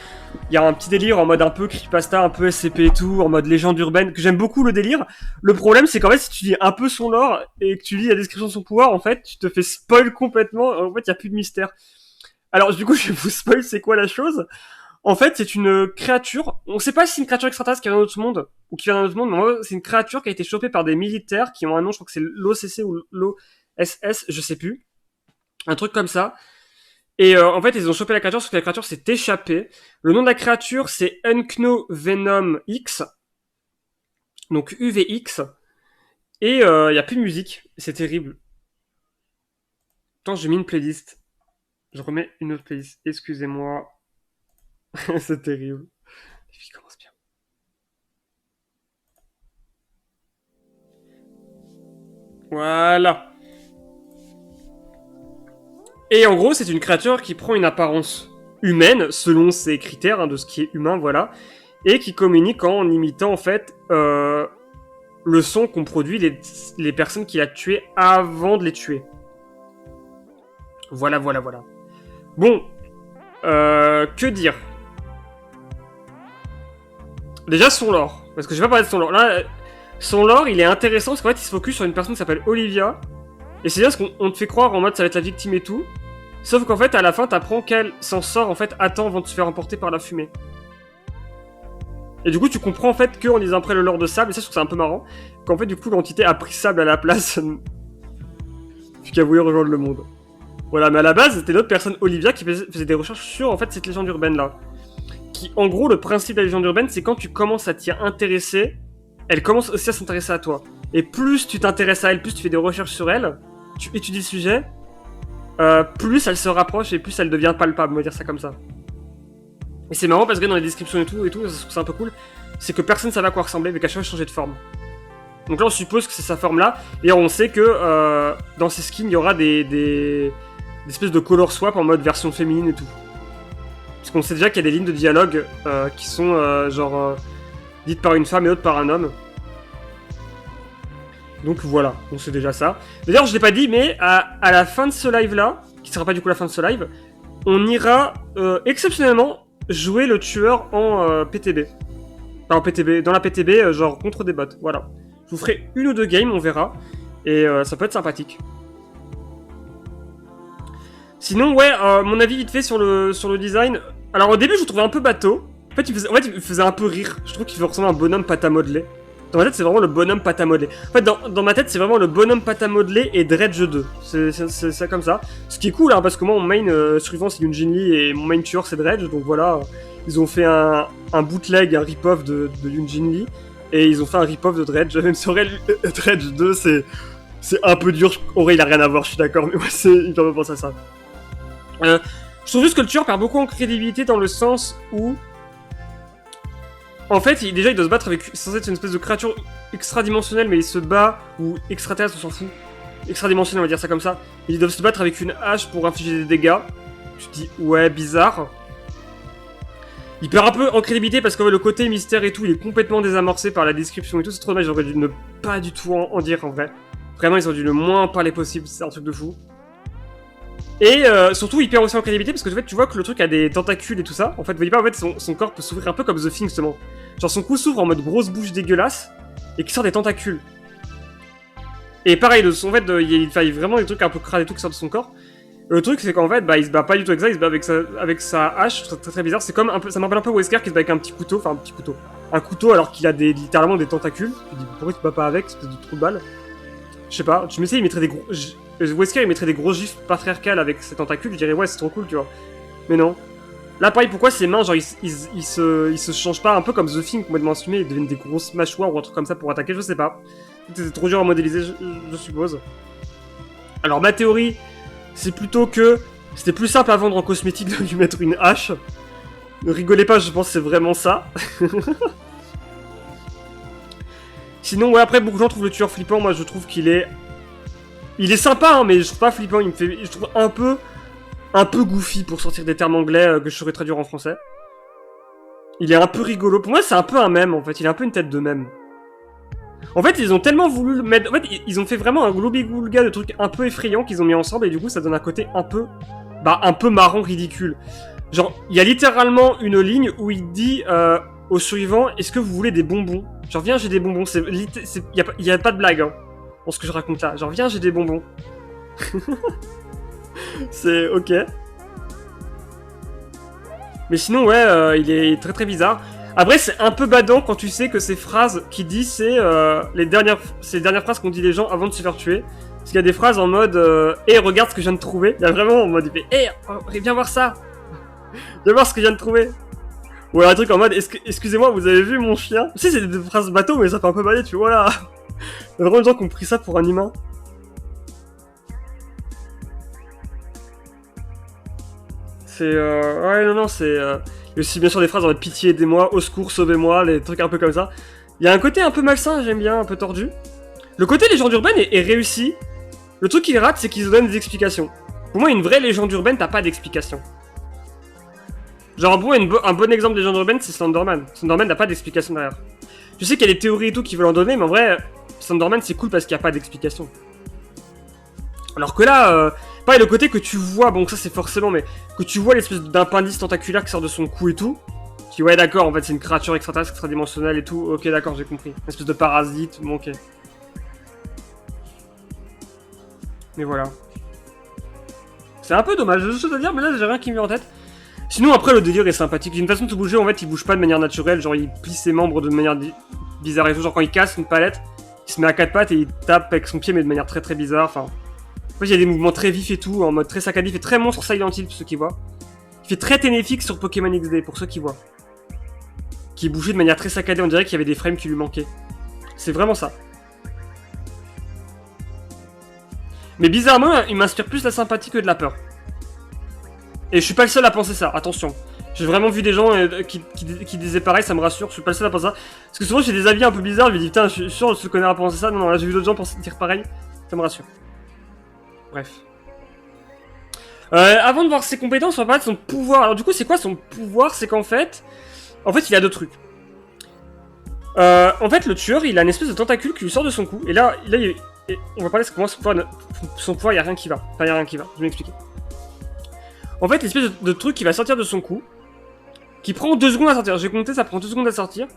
Il y a un petit délire en mode un peu creepypasta, un peu SCP et tout, en mode légende urbaine, que j'aime beaucoup le délire. Le problème, c'est qu'en fait, si tu lis un peu son lore et que tu lis la description de son pouvoir, en fait, tu te fais spoil complètement. En fait, il n'y a plus de mystère. Alors, du coup, je vais vous spoil c'est quoi la chose. En fait, c'est une créature. On sait pas si c'est une créature extraterrestre qui vient d'un autre monde ou qui vient d'un autre monde, mais en fait, c'est une créature qui a été chopée par des militaires qui ont un nom, je crois que c'est l'OCC ou l'OSS, je sais plus. Un truc comme ça. Et en fait, ils ont chopé la créature, sauf que la créature s'est échappée. Le nom de la créature, c'est Unkno Venom X. Donc UVX. Et il y a plus de musique. C'est terrible. Attends, j'ai mis une playlist. Je remets une autre playlist. Excusez-moi. C'est terrible. Les filles commencent bien. Voilà. Et en gros, c'est une créature qui prend une apparence humaine, selon ses critères de ce qui est humain, voilà. Et qui communique en imitant, en fait, le son qu'ont produit les personnes qu'il a tuées avant de les tuer. Voilà. Bon, que dire? Déjà son lore, parce que je vais pas parler de son lore. Là, son lore, il est intéressant parce qu'en fait, il se focus sur une personne qui s'appelle Olivia. Et c'est bien parce qu'on te fait croire en mode ça va être la victime et tout. Sauf qu'en fait, à la fin, t'apprends qu'elle s'en sort en fait à temps avant de se faire emporter par la fumée. Et du coup, tu comprends en fait qu'en lisant après le lore de Sable, et ça je trouve ça un peu marrant, qu'en fait, du coup, l'entité a pris Sable à la place, puis qu'elle voulait rejoindre le monde. Voilà, mais à la base, c'était d'autres personnes, Olivia, qui faisait des recherches sur en fait cette légende urbaine là. Qui, en gros, le principe de la légende urbaine, c'est quand tu commences à t'y intéresser, elle commence aussi à s'intéresser à toi. Et plus tu t'intéresses à elle, plus tu fais des recherches sur elle, tu étudies le sujet, plus elle se rapproche et plus elle devient palpable, on va dire ça comme ça. Et c'est marrant parce que dans les descriptions et tout, c'est un peu cool, c'est que personne ne savait à quoi ressembler, mais qu'à chaque fois changer de forme. Donc là on suppose que c'est sa forme là, et on sait que dans ces skins il y aura des espèces de color swap en mode version féminine et tout. Parce qu'on sait déjà qu'il y a des lignes de dialogue qui sont dites par une femme et d'autres par un homme. Donc voilà, on sait déjà ça. D'ailleurs, je l'ai pas dit, mais à la fin de ce live-là, qui sera pas du coup la fin de ce live, on ira exceptionnellement jouer le tueur en PTB. Enfin, en PTB, dans la PTB, genre contre des bots, voilà. Je vous ferai une ou deux games, on verra. Et ça peut être sympathique. Sinon, ouais, mon avis vite fait sur le design. Alors au début, je le trouvais un peu bateau. En fait, il me faisait un peu rire. Je trouve qu'il ressemble à un bonhomme pâte à modeler. Dans ma tête, c'est vraiment le bonhomme pâte à modeler. En fait, dans ma tête, c'est vraiment le bonhomme pâte à modeler et Dredge 2. C'est comme ça. Ce qui est cool, hein, parce que moi, mon main suivant, c'est Yoon Jin Lee et mon main tueur, c'est Dredge. Donc voilà, ils ont fait un bootleg, un rip-off de Yoon Jin Lee. Et ils ont fait un rip-off de Dredge. Même si Aurel, Dredge 2, c'est un peu dur. Aurel, il a rien à voir, je suis d'accord. Mais moi, il peut pas penser à ça. Je trouve juste que le tueur perd beaucoup en crédibilité dans le sens où En fait, déjà, il doit se battre avec... C'est censé être une espèce de créature extra-dimensionnelle, mais il se bat... Ou extraterrestre, on s'en fout. Extra-dimensionnelle, on va dire ça comme ça. Ils doivent se battre avec une hache pour infliger des dégâts. Tu te dis, ouais, bizarre. Il perd un peu en crédibilité parce que le côté mystère et tout, il est complètement désamorcé par la description et tout. C'est trop dommage, j'aurais dû ne pas du tout en dire en vrai. Vraiment, ils ont dû le moins parler possible, c'est un truc de fou. Et surtout, il perd aussi en crédibilité parce que en fait, tu vois que le truc a des tentacules et tout ça. En fait, vous voyez pas, en fait, son corps peut s'ouvrir un peu comme The Thing justement. Genre, son cou s'ouvre en mode grosse bouche dégueulasse et qui sort des tentacules. Et pareil, en fait, il y a vraiment des trucs un peu crades et tout qui sortent de son corps. Le truc, c'est qu'en fait, bah, il se bat pas du tout avec ça, il se bat avec sa hache, très, très, très bizarre. C'est comme un peu, ça me rappelle un peu Wesker qui se bat avec un petit couteau, enfin un petit couteau. Un couteau alors qu'il a littéralement des tentacules. Tu te dis, pourquoi tu te bats pas avec, espèce de trou de balle? Je sais pas, tu me sais, il mettrait des gros. Wesker, il mettrait des gros gifs patriarcales avec ses tentacules, je dirais, ouais, c'est trop cool, tu vois. Mais non. Là, pareil, pourquoi ses mains, genre, ils se changent pas un peu comme The Thing, complètement assumé, ils deviennent des grosses mâchoires ou un truc comme ça pour attaquer, je sais pas. C'est trop dur à modéliser, je suppose. Alors, ma théorie, c'est plutôt que c'était plus simple à vendre en cosmétique de lui mettre une hache. Ne rigolez pas, je pense que c'est vraiment ça. Sinon, ouais, après, beaucoup de gens trouvent le tueur flippant. Moi, je trouve qu'il est... Il est sympa, hein, mais je trouve pas flippant. Je trouve un peu goofy pour sortir des termes anglais que je saurais traduire en français. Il est un peu rigolo. Pour moi, c'est un peu un mème, en fait. Il a un peu une tête de mème. En fait, ils ont tellement voulu le mettre... En fait, ils ont fait vraiment un globi-goulga de trucs un peu effrayants qu'ils ont mis ensemble, et du coup, ça donne un côté un peu... Bah, un peu marrant, ridicule. Genre, il y a littéralement une ligne où il dit au survivant, est-ce que vous voulez des bonbons? Genre, viens, j'ai des bonbons. Y a pas de blague, hein, dans ce que je raconte là. Genre, viens, j'ai des bonbons. C'est ok. Mais sinon, ouais, il est très très bizarre. Après, c'est un peu badant quand tu sais que ces phrases qu'il dit, c'est les dernières phrases qu'ont dit les gens avant de se faire tuer. Parce qu'il y a des phrases en mode hey, regarde ce que je viens de trouver. Il y a vraiment en mode, il fait hey, viens voir ça. Viens voir ce que je viens de trouver. Ou alors un truc en mode excusez-moi, vous avez vu mon chien? Tu sais, c'est des phrases bateau, mais ça fait un peu baler, tu vois là. Il y a vraiment des gens qui ont pris ça pour un humain. C'est ouais, non, c'est... Il y a aussi bien sûr des phrases en mode pitié, aidez-moi, au secours, sauvez-moi, les trucs un peu comme ça. Il y a un côté un peu malsain, j'aime bien, un peu tordu. Le côté légende urbaine est réussi. Le truc qu'il rate, c'est qu'ils donnent des explications. Pour moi, une vraie légende urbaine, t'as pas d'explication. Genre, pour moi, un bon exemple de légende urbaine, c'est Slenderman. Slenderman n'a pas d'explication derrière. Je sais qu'il y a des théories et tout qui veulent en donner, mais en vrai, Slenderman, c'est cool parce qu'il n'y a pas d'explication. Alors que là, pareil, le côté que tu vois, bon, ça c'est forcément, mais que tu vois l'espèce d'appendice tentaculaire qui sort de son cou et tout. Tu dis, ouais, d'accord, en fait, c'est une créature extraterrestre, extradimensionnelle et tout. Ok, d'accord, j'ai compris. Une espèce de parasite, bon, ok. Mais voilà. C'est un peu dommage, je sais pas dire, mais là, j'ai rien qui me vient en tête. Sinon, après, le délire est sympathique. J'ai une façon de se bouger, en fait, il bouge pas de manière naturelle. Genre, il plie ses membres de manière bizarre et tout. Genre, quand il casse une palette, il se met à quatre pattes et il tape avec son pied, mais de manière très très bizarre. Enfin. En fait, il y a des mouvements très vifs et tout, en mode très saccadé. Il fait très monstre Silent Hill pour ceux qui voient. Il fait très Ténéfix sur Pokémon XD pour ceux qui voient. Qui bougeait de manière très saccadée, on dirait qu'il y avait des frames qui lui manquaient. C'est vraiment ça. Mais bizarrement, il m'inspire plus la sympathie que de la peur. Et je suis pas le seul à penser ça, attention. J'ai vraiment vu des gens qui disaient pareil, ça me rassure, je suis pas le seul à penser ça. Parce que souvent j'ai des avis un peu bizarres, je me dis putain, je suis sûr, ce connard a pensé ça. Non, non, là j'ai vu d'autres gens dire pareil, ça me rassure. Bref. Avant de voir ses compétences, on va parler de son pouvoir. Alors du coup, c'est quoi son pouvoir? C'est qu'en fait... il a deux trucs. En fait, le tueur, il a une espèce de tentacule qui lui sort de son cou. Et là on va parler de comment son pouvoir, il y a rien qui va. Enfin, il y a rien qui va, je vais m'expliquer. En fait, l'espèce de truc qui va sortir de son cou, qui prend 2 secondes à sortir. J'ai compté, ça prend 2 secondes à sortir.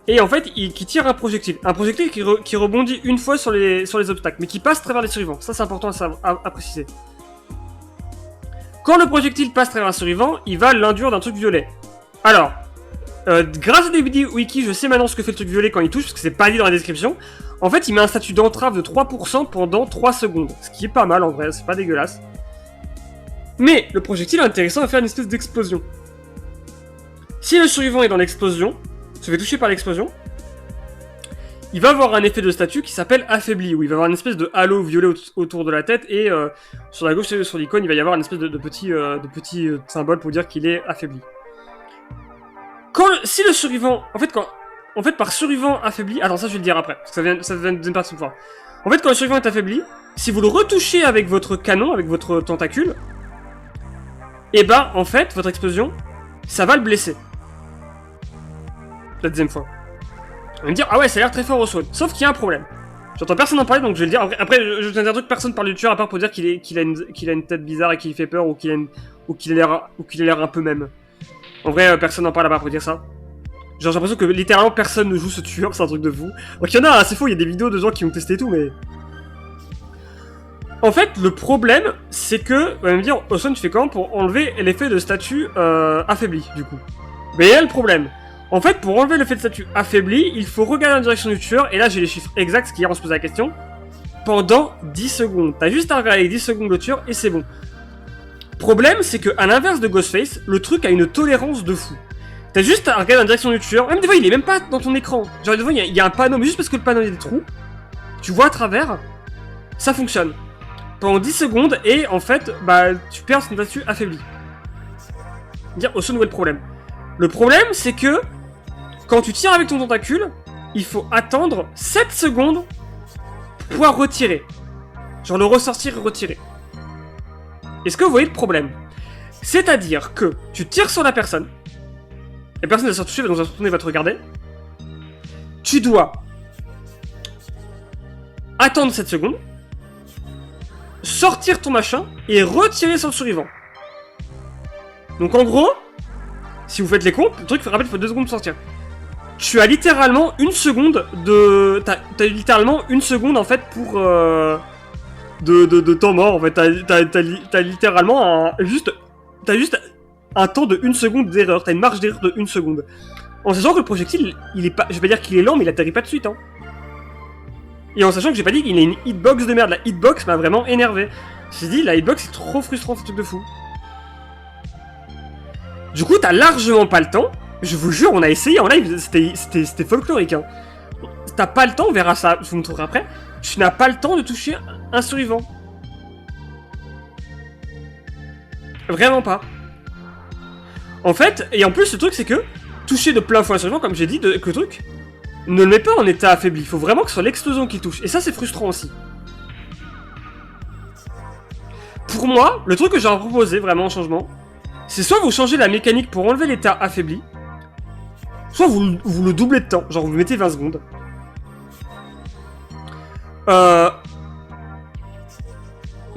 Et en fait, qui tire un projectile. Un projectile qui rebondit une fois sur les obstacles, mais qui passe à travers les survivants. Ça, c'est important à préciser. Quand le projectile passe à travers un survivant, il va l'induire d'un truc violet. Alors, grâce à des vidéos wiki, je sais maintenant ce que fait le truc violet quand il touche, parce que c'est pas dit dans la description. En fait, il met un statut d'entrave de 3% pendant 3 secondes. Ce qui est pas mal en vrai, c'est pas dégueulasse. Mais le projectile intéressant va faire une espèce d'explosion. Si le survivant est dans l'explosion, se fait toucher par l'explosion, il va avoir un effet de statut qui s'appelle affaibli, où il va avoir une espèce de halo violet autour de la tête, et sur la gauche, sur l'icône, il va y avoir une espèce de petit symbole pour dire qu'il est affaibli. Si le survivant... En fait, par survivant affaibli... Attends, ça je vais le dire après, parce que ça vient d'une partie de pouvoir. En fait, quand le survivant est affaibli, si vous le retouchez avec votre canon, avec votre tentacule, et bah, en fait, votre explosion, ça va le blesser. La deuxième fois. On va me dire, ah ouais, ça a l'air très fort au spawn. Sauf qu'il y a un problème. J'entends personne en parler, donc je vais le dire. Après je vais te dire un truc, personne parle du tueur, à part pour dire qu'il a une tête bizarre et qu'il fait peur, ou qu'il a l'air un peu même. En vrai, personne n'en parle à part pour dire ça. Genre, j'ai l'impression que littéralement personne ne joue ce tueur, c'est un truc de fou. Donc il y en a, c'est faux, il y a des vidéos de gens qui ont testé et tout, mais... En fait, le problème, c'est que... On va me dire, Osson, tu fais comment pour enlever l'effet de statut affaibli, du coup? Mais il y a le problème. En fait, pour enlever l'effet de statut affaibli, il faut regarder en direction du tueur, et là j'ai les chiffres exacts, ce qui hier on se pose la question, pendant 10 secondes. T'as juste à regarder 10 secondes le tueur, et c'est bon. Problème, c'est que à l'inverse de Ghostface, le truc a une tolérance de fou. T'as juste à regarder en direction du tueur, même des fois il est même pas dans ton écran. Genre des fois il y a un panneau, mais juste parce que le panneau il y a des trous, tu vois à travers, ça fonctionne. Pendant 10 secondes, et en fait, bah tu perds son statut affaibli. Dire, Osson, où est le problème? Le problème, c'est que, quand tu tires avec ton tentacule, il faut attendre 7 secondes pour pouvoir retirer. Genre le ressortir et retirer. Est-ce que vous voyez le problème? C'est-à-dire que tu tires sur la personne, la personne va se toucher, donc va se retourner, va te regarder. Tu dois attendre 7 secondes, sortir ton machin et retirer sur le survivant. Donc en gros, si vous faites les comptes, le truc rappelle qu'il faut 2 secondes pour sortir. Tu as littéralement une seconde de... T'as littéralement une seconde en fait pour... de temps mort en fait. T'as littéralement juste un temps de 1 seconde d'erreur. T'as une marge d'erreur de 1 seconde. En sachant que le projectile, il est pas... Je vais pas dire qu'il est lent, mais il atterrit pas de suite. Hein. Et en sachant que j'ai pas dit qu'il a une hitbox de merde. La hitbox m'a vraiment énervé. J'ai dit, la hitbox c'est trop frustrant, ce truc de fou. Du coup, t'as largement pas le temps. Je vous jure, on a essayé en live, c'était folklorique. Hein. T'as pas le temps, on verra ça, je vous montrerai après. Tu n'as pas le temps de toucher un survivant. Vraiment pas. En fait, et en plus, le truc, c'est que toucher de plein fouet un survivant, comme j'ai dit, que le truc ne le met pas en état affaibli. Il faut vraiment que ce soit l'explosion qui touche. Et ça, c'est frustrant aussi. Pour moi, le truc que j'aurais proposé vraiment en changement, c'est soit vous changez la mécanique pour enlever l'état affaibli, soit vous le doublez de temps, genre vous mettez 20 secondes.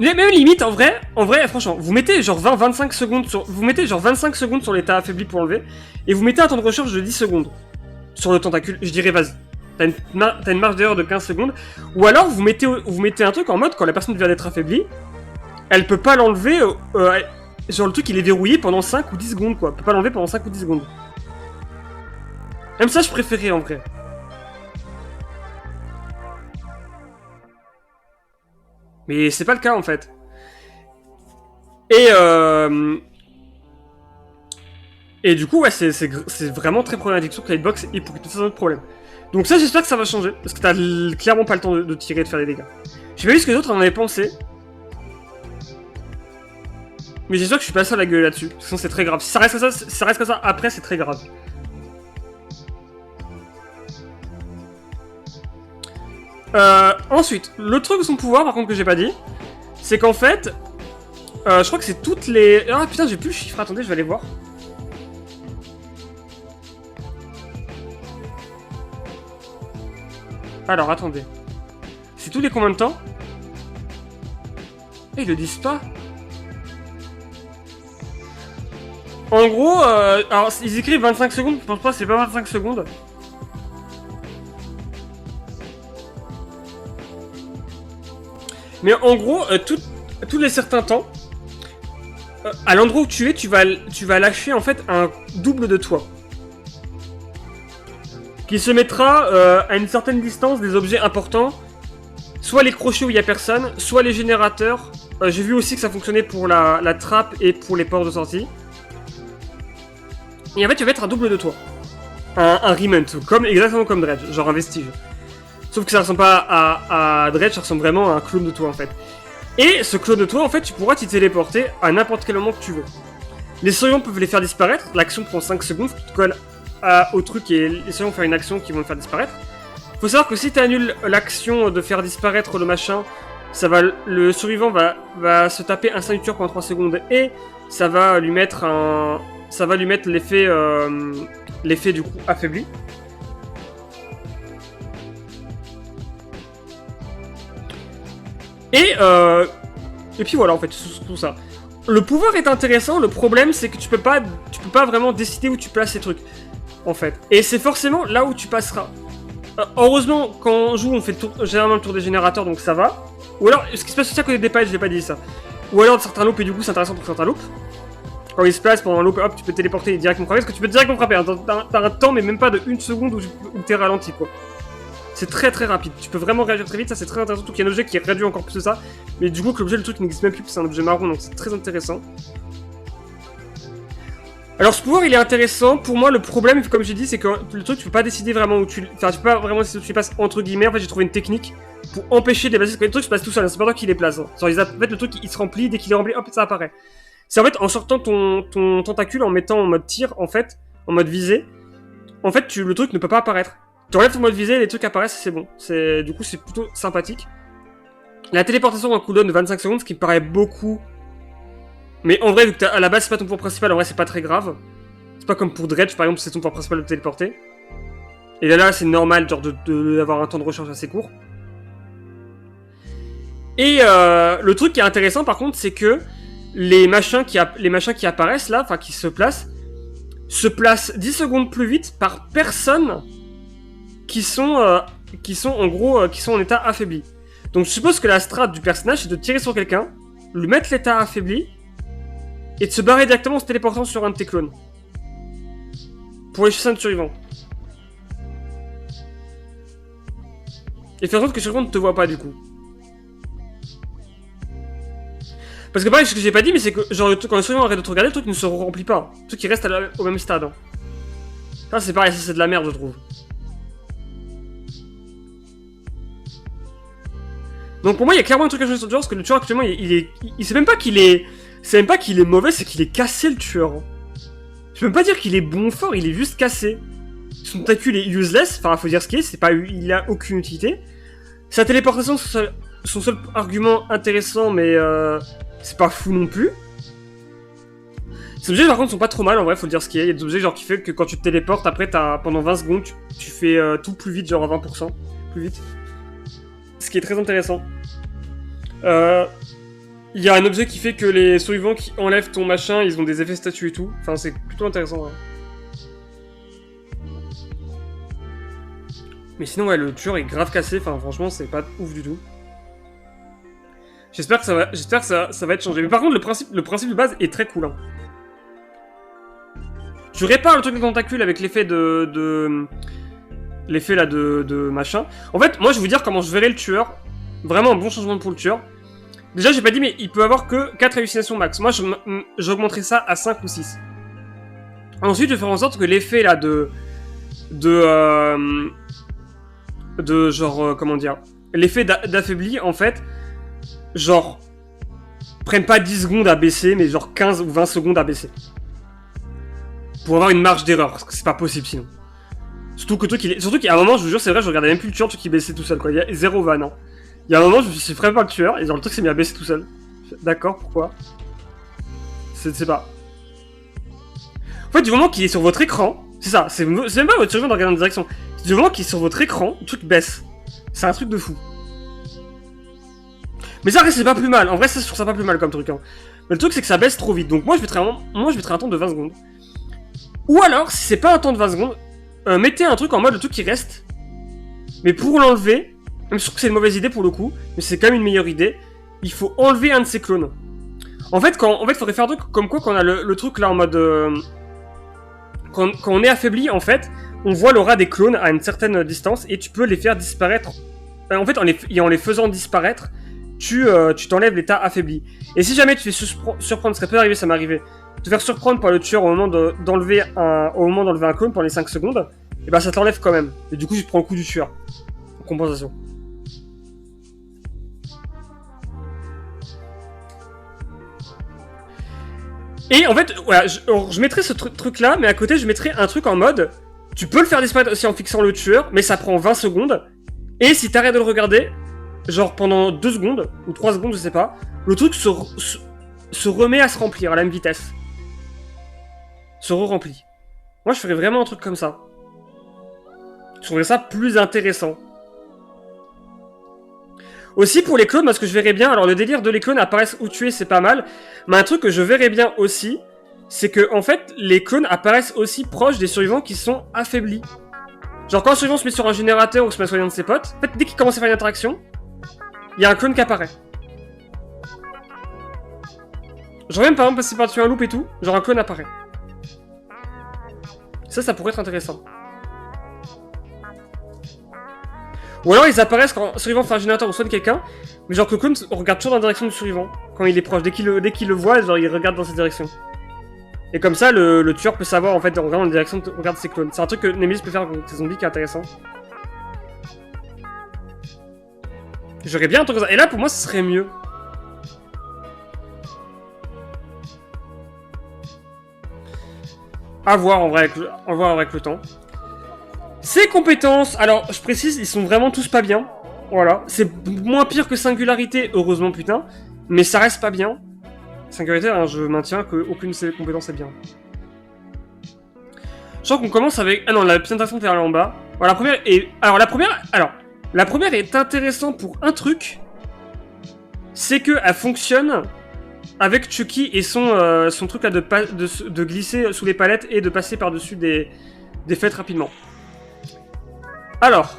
Mais même limite, en vrai, franchement, vous mettez genre 20-25 secondes sur... Vous mettez genre 25 secondes sur l'état affaibli pour enlever, et vous mettez un temps de recharge de 10 secondes sur le tentacule, je dirais vas-y. T'as une marge d'erreur de 15 secondes, ou alors vous mettez un truc en mode, quand la personne vient d'être affaiblie, elle peut pas l'enlever, genre le truc il est verrouillé pendant 5 ou 10 secondes quoi, elle peut pas l'enlever pendant 5 ou 10 secondes. Même ça je préférais en vrai. Mais c'est pas le cas en fait. Et du coup ouais c'est vraiment très problématique, surtout que la hitbox est pour tout ça autre problème. Donc ça j'espère que ça va changer, parce que t'as clairement pas le temps de tirer et de faire des dégâts. J'ai pas vu ce que les autres en avaient pensé. Mais j'espère que je suis pas seul à gueuler là-dessus, parce que sinon c'est très grave. Si ça reste comme ça, après c'est très grave. Ensuite, le truc de son pouvoir par contre que j'ai pas dit, c'est qu'en fait, je crois que c'est toutes les... Ah putain j'ai plus le chiffre, attendez je vais aller voir. Alors attendez. C'est tous les combien de temps? Eh, ils le disent pas. En gros, alors ils écrivent 25 secondes, je pense pas, c'est pas 25 secondes. Mais en gros, tous les certains temps, à l'endroit où tu es, tu vas lâcher en fait un double de toi. Qui se mettra à une certaine distance des objets importants. Soit les crochets où il n'y a personne, soit les générateurs. J'ai vu aussi que ça fonctionnait pour la trappe et pour les portes de sortie. Et en fait, tu vas mettre un double de toi. Un remnant, exactement comme Dredge, genre un vestige. Sauf que ça ressemble pas à Dredge, ça ressemble vraiment à un clone de toi en fait. Et ce clone de toi, en fait, tu pourras t'y téléporter à n'importe quel moment que tu veux. Les survivants peuvent les faire disparaître, l'action prend 5 secondes, faut que tu te colles au truc et les survivants vont faire une action qui vont le faire disparaître. Faut savoir que si tu annules l'action de faire disparaître le machin, le survivant va se taper un instinct tueur pendant 3 secondes et ça va lui mettre l'effet du coup affaibli. Et puis voilà en fait, tout ça. Le pouvoir est intéressant, le problème c'est que tu peux pas vraiment décider où tu places ces trucs, en fait. Et c'est forcément là où tu passeras. Heureusement, quand on joue, on fait généralement le tour des générateurs, donc ça va. Ou alors, ce qui se passe aussi à côté des pailles, je l'ai pas dit ça. Ou alors de certains loops, et du coup c'est intéressant pour certains loops. Quand il se place pendant un loop, hop, tu peux téléporter et directement frapper, parce que tu peux directement frapper, hein. T'as un temps, mais même pas de 1 seconde où t'es ralenti, quoi. C'est très très rapide, tu peux vraiment réagir très vite, ça c'est très intéressant, surtout qu'il y a un objet qui réduit encore plus de ça. Mais du coup que l'objet, le truc n'existe même plus, c'est un objet marron, donc c'est très intéressant. Alors ce pouvoir il est intéressant, pour moi le problème comme j'ai dit c'est que le truc tu peux pas décider vraiment où tu peux pas vraiment décider où tu les passes entre guillemets. En fait j'ai trouvé une technique pour empêcher de les placer, parce que le truc se passe tout seul, hein. C'est pas toi qui les place, hein. En fait le truc il se remplit, dès qu'il est rempli hop ça apparaît. C'est en fait en sortant ton tentacule, en mettant en mode tir en fait, en mode visée, en fait le truc ne peut pas apparaître. Tu enlèves ton mode visée, les trucs apparaissent, c'est bon. Du coup, c'est plutôt sympathique. La téléportation a un cooldown de 25 secondes, ce qui me paraît beaucoup. Mais en vrai, vu que à la base, c'est pas ton pouvoir principal, en vrai, c'est pas très grave. C'est pas comme pour Dredge, par exemple, c'est ton pouvoir principal de téléporter. Et là, c'est normal, genre, d'avoir un temps de recharge assez court. Et le truc qui est intéressant, par contre, c'est que les machins qui apparaissent là, enfin, qui se placent 10 secondes plus vite par personne qui sont en état affaibli. Donc je suppose que la strat du personnage c'est de tirer sur quelqu'un, lui mettre l'état affaibli et de se barrer directement en se téléportant sur un de tes clones. Pour les 5 survivants. Et faire en sorte que le survivant ne te voit pas du coup. Parce que pareil, ce que j'ai pas dit, mais c'est que genre quand le survivant arrête de te regarder, le truc ne se remplit pas. Le truc il reste au même stade. Hein. Ça c'est pareil, ça c'est de la merde je trouve. Donc pour moi, il y a clairement un truc à changer sur le tueur, parce que le tueur actuellement, il sait même pas qu'il est... C'est même pas qu'il est mauvais, c'est qu'il est cassé le tueur. Je peux même pas dire qu'il est bon fort, il est juste cassé. Son tentacule est useless, enfin faut dire ce qu'il est, il a aucune utilité. Sa téléportation, son seul argument intéressant, mais c'est pas fou non plus. Ces objets par contre sont pas trop mal en vrai, faut dire ce qu'il y a. Il y a des objets genre qui fait que quand tu te téléportes, après pendant 20 secondes, tu fais tout plus vite, genre à 20%, plus vite. Ce qui est très intéressant. Il y a un objet qui fait que les survivants qui enlèvent ton machin, ils ont des effets statues et tout. Enfin, c'est plutôt intéressant. Hein. Mais sinon, ouais, le tueur est grave cassé. Enfin, franchement, c'est pas ouf du tout. J'espère que ça va être changé. Mais par contre, le principe de base est très cool. Hein. Tu répares le truc de tentacule avec l'effet l'effet là de machin. En fait, moi je vais vous dire comment je verrai le tueur. Vraiment un bon changement pour le tueur. Déjà, j'ai pas dit, mais il peut avoir que 4 hallucinations max. Moi, j'augmenterai ça à 5 ou 6. Ensuite, je vais faire en sorte que l'effet là genre, comment dire, l'effet d'affaibli, en fait, genre, prenne pas 10 secondes à baisser, mais genre 15 ou 20 secondes à baisser. Pour avoir une marge d'erreur, parce que c'est pas possible sinon. Surtout qu'à un moment, je vous jure, c'est vrai, je regardais même plus le tueur, le truc qui baissait tout seul, quoi. Il y a 0 van, hein. Il y a un moment, je me suis vraiment pas le tueur, et genre le truc s'est mis à baisser tout seul. D'accord, pourquoi? C'est pas. En fait, du moment qu'il est sur votre écran, c'est ça, c'est même pas votre survivant de regarder en direction. Du moment qu'il est sur votre écran, le truc baisse. C'est un truc de fou. Mais ça, c'est pas plus mal. En vrai, ça, je trouve ça pas plus mal comme truc, hein. Mais le truc, c'est que ça baisse trop vite. Donc moi, je mettrais un temps de 20 secondes. Ou alors, si c'est pas un temps de 20 secondes, mettez un truc en mode le truc qui reste. Mais pour l'enlever, même je trouve que c'est une mauvaise idée pour le coup, mais c'est quand même une meilleure idée, il faut enlever un de ces clones. En fait, faudrait faire un truc comme quoi quand on a le truc là en mode... quand on est affaibli, en fait, on voit l'aura des clones à une certaine distance et tu peux les faire disparaître. En fait, en les faisant disparaître, tu t'enlèves l'état affaibli. Et si jamais tu fais surprendre, ce serait peut arriver, ça m'est arrivé, te faire surprendre par le tueur au moment d'enlever un clone pendant les 5 secondes, et bah ça t'enlève quand même. Et du coup, tu te prends le coup du tueur. En compensation. Et en fait, voilà, je mettrais ce truc là, mais à côté, je mettrais un truc en mode Tu peux le faire disparaître aussi en fixant le tueur, mais ça prend 20 secondes. Et si t'arrêtes de le regarder, genre pendant 2 secondes, ou 3 secondes, je sais pas, le truc se remet à se remplir à la même vitesse. Se re-remplit. Moi, je ferais vraiment un truc comme ça. Je trouverais ça plus intéressant. Aussi, pour les clones, parce que je verrais bien... Alors, le délire de les clones apparaissent où tu es, c'est pas mal. Mais un truc que je verrais bien aussi, c'est que, en fait, les clones apparaissent aussi proches des survivants qui sont affaiblis. Genre, quand un survivant se met sur un générateur ou se met sur un de ses potes, en fait, dès qu'il commence à faire une interaction, il y a un clone qui apparaît. Genre, même par exemple, passer par-dessus un loop et tout, genre un clone apparaît. Ça pourrait être intéressant. Ou alors ils apparaissent quand un survivant fait un générateur ou soigne quelqu'un, mais genre que le clone regarde toujours dans la direction du survivant quand il est proche. Dès qu'il le voit, genre il regarde dans cette direction. Et comme ça, le tueur peut savoir en fait en regardant dans la direction de regarde ses clones. C'est un truc que Nemesis peut faire avec ses zombies qui est intéressant. J'aurais bien un truc comme ça. Et là, pour moi, ce serait mieux. À voir en vrai avec le temps. Ses compétences, alors je précise, ils sont vraiment tous pas bien. Voilà, c'est moins pire que Singularité, heureusement putain, mais ça reste pas bien. Singularité, hein, je maintiens qu'aucune de ses compétences est bien. Je crois qu'on commence avec... Ah non, la présentation est en bas. Voilà, la première est... Alors la première est intéressante pour un truc, c'est qu'elle fonctionne avec Chucky et son truc là de glisser sous les palettes et de passer par-dessus des fêtes rapidement. Alors,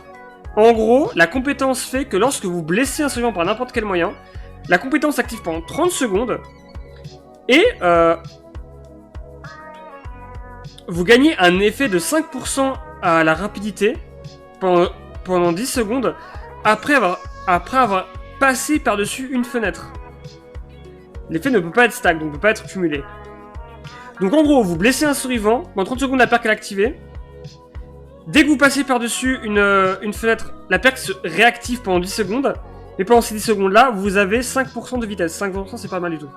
en gros, la compétence fait que lorsque vous blessez un survivant par n'importe quel moyen, la compétence s'active pendant 30 secondes et vous gagnez un effet de 5% à la rapidité pendant 10 secondes après avoir passé par-dessus une fenêtre. L'effet ne peut pas être stack, donc ne peut pas être cumulé. Donc en gros, vous blessez un survivant, pendant 30 secondes la perque est activée. Dès que vous passez par-dessus une fenêtre, la perque se réactive pendant 10 secondes. Et pendant ces 10 secondes-là, vous avez 5% de vitesse. 5% c'est pas mal du tout.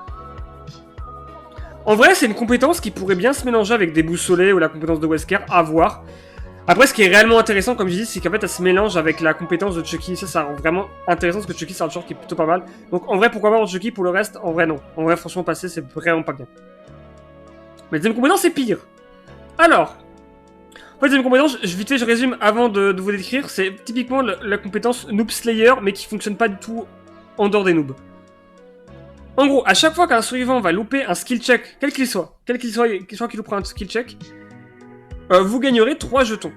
En vrai, c'est une compétence qui pourrait bien se mélanger avec des boussolets ou la compétence de Wesker, à voir. Après, ce qui est réellement intéressant, comme je dis, c'est qu'en fait, elle se mélange avec la compétence de Chucky. Ça rend vraiment intéressant, parce que Chucky, c'est un genre qui est plutôt pas mal. Donc, en vrai, pourquoi pas Chucky pour le reste? En vrai, non. En vrai, franchement, passer, c'est vraiment pas bien. Mais la deuxième compétence, c'est pire. Alors, en fait, la deuxième compétence, je résume avant de vous décrire. C'est typiquement la compétence Noob Slayer, mais qui fonctionne pas du tout en dehors des noobs. En gros, à chaque fois qu'un survivant va louper un skill check, quel qu'il soit qu'il loupera un skill check, vous gagnerez 3 jetons,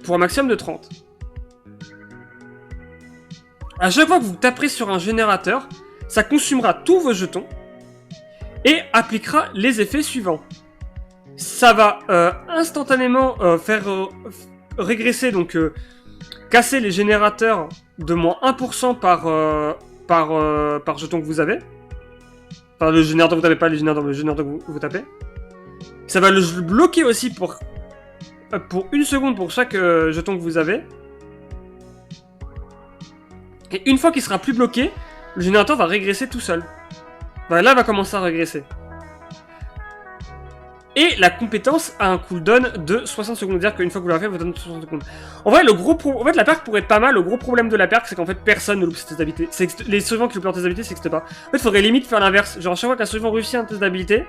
pour un maximum de 30. À chaque fois que vous taperez sur un générateur, ça consumera tous vos jetons, et appliquera les effets suivants. Ça va instantanément faire régresser, donc casser les générateurs de moins 1% par jeton que vous avez. Enfin, le générateur que vous tapez, pas le générateur que vous tapez. Ça va le bloquer aussi pour 1 seconde pour chaque jeton que vous avez. Et une fois qu'il sera plus bloqué, le générateur va régresser tout seul. Bah, là, il va commencer à régresser. Et la compétence a un cooldown de 60 secondes. C'est-à-dire qu'une fois que vous l'avez fait, vous donne 60 secondes. En vrai, en fait, la perque pourrait être pas mal. Le gros problème de la perque, c'est qu'en fait, personne ne loupe ses tests d'habilité. Les survivants qui loupent leurs tests d'habilité, c'est que c'était pas. En fait, il faudrait limite faire l'inverse. Genre, à chaque fois qu'un survivant réussit un test d'habilité,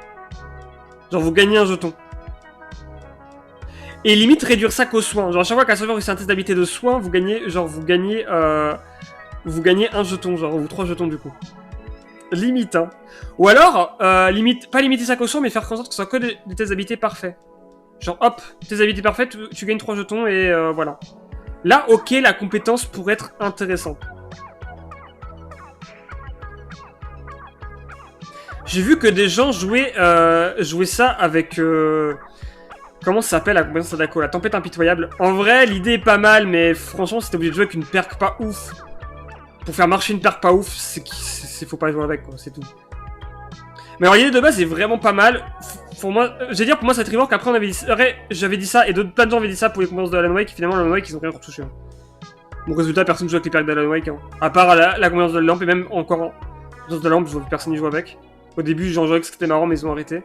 genre, vous gagnez un jeton. Et limite, réduire ça qu'aux soins. Genre, à chaque fois qu'un survivant réussit un test d'habilité de soins, vous gagnez un jeton, genre, ou 3 jetons du coup. Limite, hein. Ou alors, pas limiter ça qu'aux soins, mais faire en sorte que ce soit que des tests d'habilité parfaits. Genre, hop, tests d'habilité parfaits, tu gagnes 3 jetons et voilà. Là, ok, la compétence pourrait être intéressante. J'ai vu que des gens jouaient ça avec... comment ça s'appelle la compétence Sadako? La tempête impitoyable. En vrai, l'idée est pas mal, mais franchement, si t'es obligé de jouer avec une perque pas ouf, pour faire marcher une perque pas ouf, faut pas jouer avec, quoi, c'est tout. Mais alors, l'idée de base est vraiment pas mal. Pour moi, pour moi, c'est rework. Après, j'avais dit ça, et plein de gens avaient dit ça pour les compétences de Alan Wake, et finalement, Alan Wake, ils ont rien retouché. Hein. Bon, résultat, personne ne joue avec les perques d'Alan Wake, hein. À part la compétence de la lampe, et même encore, la compétence de la lampe, personne n'y joue avec. Au début, j'en jouais que c'était marrant, mais ils ont arrêté.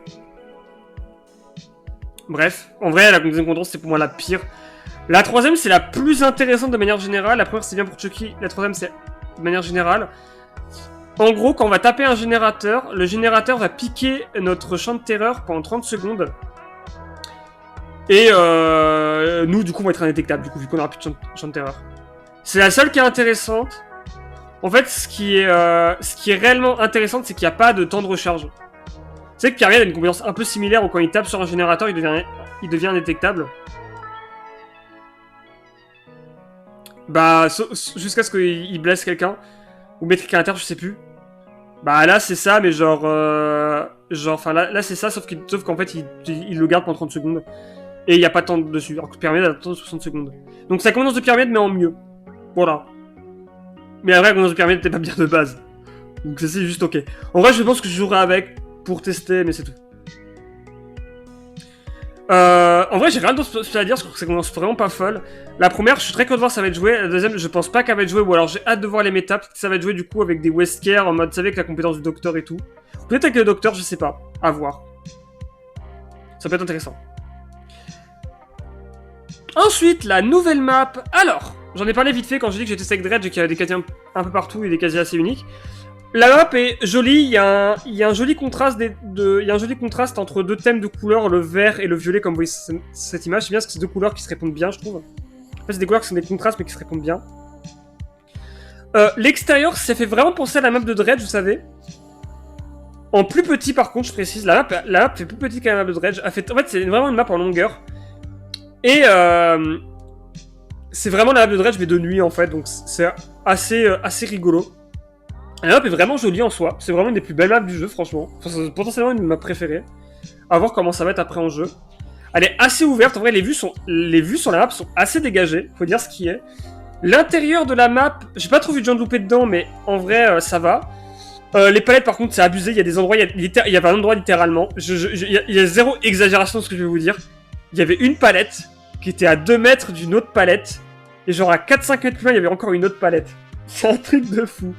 Bref, en vrai, la deuxième compétence, c'est pour moi la pire. La troisième, c'est la plus intéressante de manière générale. La première, c'est bien pour Chucky. La troisième, c'est de manière générale. En gros, quand on va taper un générateur, le générateur va piquer notre champ de terreur pendant 30 secondes. Et nous, du coup, on va être indétectable, du coup, vu qu'on aura plus de champ de terreur. C'est la seule qui est intéressante. En fait, ce qui est réellement intéressant, c'est qu'il n'y a pas de temps de recharge. C'est que Pyramide a une compétence un peu similaire où quand il tape sur un générateur, il devient indétectable. Bah, jusqu'à ce qu'il blesse quelqu'un. Ou mette quelqu'un à terre, je sais plus. Bah là, c'est ça, mais genre... enfin, là c'est ça, sauf qu'en fait, il le garde pendant 30 secondes. Et il n'y a pas de temps dessus. Alors que Pyramide a le temps de 60 secondes. Donc c'est la compétence de Pyramide, mais en mieux. Voilà. Mais la vraie compétence de Pyramide n'était pas bien de base. Donc c'est juste ok. En vrai, je pense que je jouerai avec pour tester, mais c'est tout. En vrai, j'ai rien d'autre à dire, parce que ça commence vraiment pas folle. La première, je suis très curieux de voir ça va être joué. La deuxième, je pense pas qu'elle va être jouée, ou alors j'ai hâte de voir les méta, parce que ça va être joué du coup avec des Wesker en mode, vous savez, avec la compétence du docteur et tout. Peut-être avec le docteur, je sais pas. À voir. Ça peut être intéressant. Ensuite, la nouvelle map. Alors, j'en ai parlé vite fait quand j'ai dit que j'étais avec Dredge et qu'il y avait des casiers un peu partout et des casiers assez uniques. La map est jolie, il y a un joli contraste entre deux thèmes de couleurs, le vert et le violet, comme vous voyez cette image. C'est bien parce que c'est deux couleurs qui se répondent bien, je trouve. En fait, c'est des couleurs qui sont des contrastes mais qui se répondent bien. L'extérieur, ça fait vraiment penser à la map de Dredge, vous savez. En plus petit, par contre, je précise, la map fait plus petit que la map de Dredge. En fait, c'est vraiment une map en longueur. Et c'est vraiment la map de Dredge, mais de nuit, en fait, donc c'est assez rigolo. La map est vraiment jolie en soi, c'est vraiment une des plus belles maps du jeu, franchement. Enfin, c'est potentiellement une de mes maps préférées. À voir comment ça va être après en jeu. Elle est assez ouverte, en vrai, les vues sur la map sont assez dégagées, faut dire ce qui est. L'intérieur de la map, j'ai pas trop vu de gens louper dedans, mais en vrai, ça va. Les palettes, par contre, c'est abusé, il y a des endroits, il y avait un endroit littéralement. Il y a zéro exagération de ce que je vais vous dire. Il y avait une palette qui était à 2 mètres d'une autre palette, et genre à 4-5 mètres plus loin, il y avait encore une autre palette. C'est un truc de fou.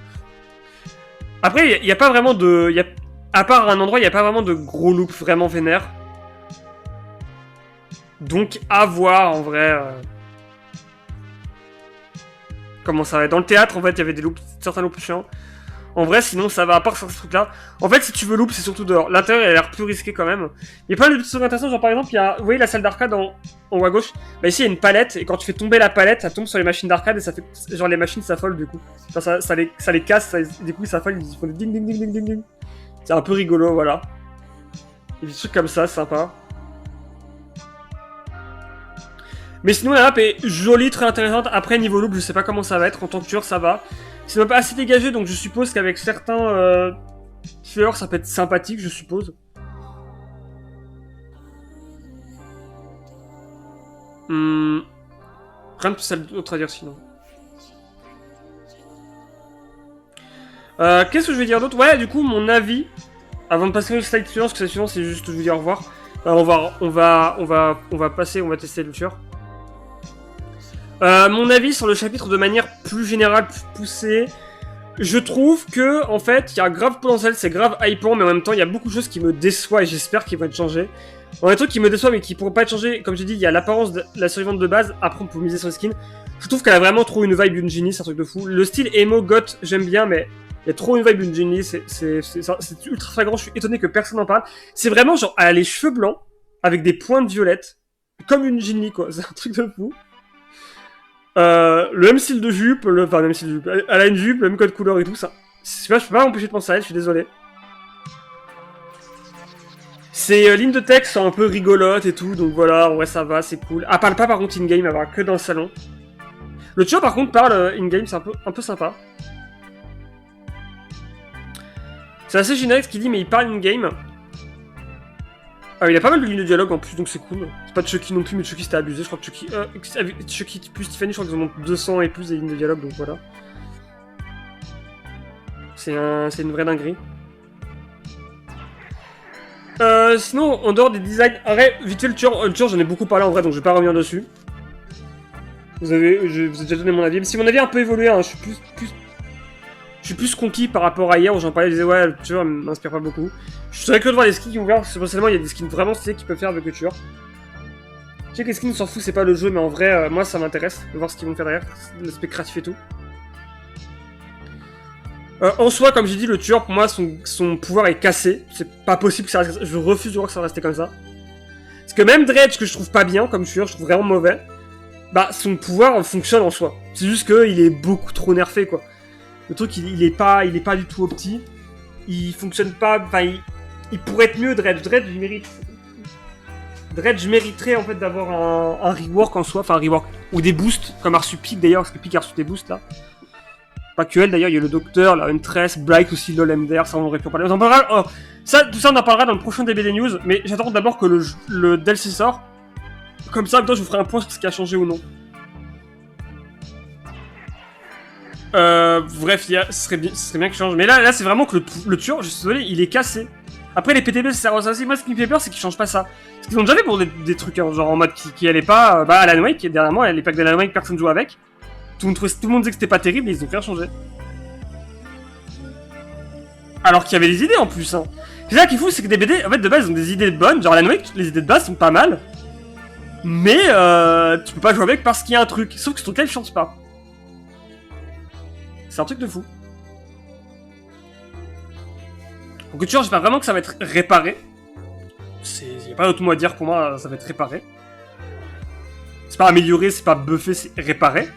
Après, il n'y a pas vraiment de... à part un endroit, il n'y a pas vraiment de gros loops vraiment vénères. Donc, à voir, en vrai... comment ça va être. Dans le théâtre, en fait, il y avait certains loops chiants. En vrai, sinon, ça va, à part sur ce truc-là. En fait, si tu veux loop, c'est surtout dehors. L'intérieur, il a l'air plus risqué quand même. Il y a pas mal de petits trucs intéressants, genre par exemple, il y a... Vous voyez la salle d'arcade en haut à gauche? Bah ici, il y a une palette, et quand tu fais tomber la palette, ça tombe sur les machines d'arcade, et ça fait... Genre, les machines s'affolent, du coup. Enfin, ça les casse, du coup, ils s'affolent, ils font des ding ding ding ding ding ding. C'est un peu rigolo, voilà. Il y a des trucs comme ça, c'est sympa. Mais sinon, la map est jolie, très intéressante. Après, niveau loop, je sais pas comment ça va être. En tant que tueur, ça va. C'est pas assez dégagé, donc je suppose qu'avec certains tueurs, ça peut être sympathique, je suppose. Rien de plus d'autre à dire sinon. Qu'est-ce que je vais dire d'autre? Ouais, du coup, mon avis, avant de passer au slide suivant, parce que ça suivant, c'est juste je vous dis au revoir. On va tester le tueur. Mon avis sur le chapitre de manière plus générale, plus poussée. Je trouve que, en fait, il y a grave potentiel, c'est grave hypant, mais en même temps, il y a beaucoup de choses qui me déçoivent et j'espère qu'ils vont être changées. Bon, les trucs qui me déçoivent mais qui pourront pas être changés, comme j'ai dit, il y a l'apparence de la survivante de base, après on peut miser sur les skins. Je trouve qu'elle a vraiment trop une vibe d'une genie, c'est un truc de fou. Le style emo goth, j'aime bien, mais il y a trop une vibe d'une genie, c'est ultra flagrant, je suis étonné que personne n'en parle. C'est vraiment genre, elle a les cheveux blancs, avec des pointes violettes, comme une genie, quoi, c'est un truc de fou. Le même style de jupe, enfin, le même style de jupe, elle a une jupe, le même code couleur et tout, ça. Je peux pas m'empêcher de penser à elle, je suis désolé. Ces lignes de texte sont un peu rigolotes et tout, donc voilà, en vrai ça va, c'est cool. Elle parle pas par contre in-game, elle parle que dans le salon. Le tueur par contre parle in-game, c'est un peu sympa. C'est assez générique ce qu'il dit, mais il parle in-game. Il a pas mal de lignes de dialogue en plus, donc c'est cool. C'est pas de Chucky non plus, mais Chucky c'était abusé. Je crois que Chucky plus Tiffany, je crois qu'ils en ont 200 et plus des lignes de dialogue, donc voilà. C'est une vraie dinguerie. Sinon, en dehors des designs, arrête, vite fait le tueur, j'en ai beaucoup parlé en vrai, donc je vais pas revenir dessus. Je vous ai déjà donné mon avis, même si mon avis a un peu évolué, hein, je suis plus conquis par rapport à hier où j'en parlais, je disais ouais, le tueur m'inspire pas beaucoup. Je suis très curieux de voir les skins qui vont faire, parce que potentiellement il y a des skins vraiment stylés qu'ils peuvent faire avec le tueur. Je sais que les skins, on s'en fout, c'est pas le jeu, mais en vrai, moi, ça m'intéresse de voir ce qu'ils vont faire derrière, l'aspect créatif et tout. En soi, comme j'ai dit, le tueur, pour moi, son pouvoir est cassé. C'est pas possible que ça reste... Je refuse de voir que ça va rester comme ça. Parce que même Dredge, que je trouve pas bien comme tueur, je trouve vraiment mauvais, bah, son pouvoir fonctionne en soi. C'est juste qu'il est beaucoup trop nerfé, quoi. Le truc, il est pas du tout opti. Il fonctionne pas... Enfin, il pourrait être mieux, Dredge. Dredge mériterait, en fait, d'avoir un rework en soi. Enfin, un rework. Ou des boosts, comme a reçu Pig, d'ailleurs, parce que Pig a reçu des boosts, là. Pas que elle d'ailleurs, il y a le docteur, la Huntress, Bright aussi, LOL MDR, ça on aurait pu en parler. On en parlera, oh, tout ça on en parlera dans le prochain DBD News, mais j'attends d'abord que le DLC sort. Comme ça, je vous ferai un point sur ce qui a changé ou non. Bref, ce serait bien qu'il change. Mais là c'est vraiment que le tueur, je suis désolé, il est cassé. Après les PTB, ça sert aussi. Moi ce qui me fait peur, c'est qu'ils changent pas ça. Parce qu'ils ont déjà fait pour des trucs, hein, genre en mode qui allait pas. Bah, Alan Wake, dernièrement, les packs d'Alan Wake, personne joue avec. Tout le monde disait que c'était pas terrible et ils ont rien changé. Alors qu'il y avait des idées en plus. Hein. C'est ça qui est fou, c'est que des BD, en fait, de base, ils ont des idées bonnes. Genre, Alan Wake, les idées de base sont pas mal. Mais tu peux pas jouer avec parce qu'il y a un truc. Sauf que ce truc-là, il change pas. C'est un truc de fou. Donc, tu vois, j'espère vraiment que ça va être réparé. Il n'y a pas d'autre mot à dire pour moi, ça va être réparé. C'est pas amélioré, c'est pas buffé, c'est réparé.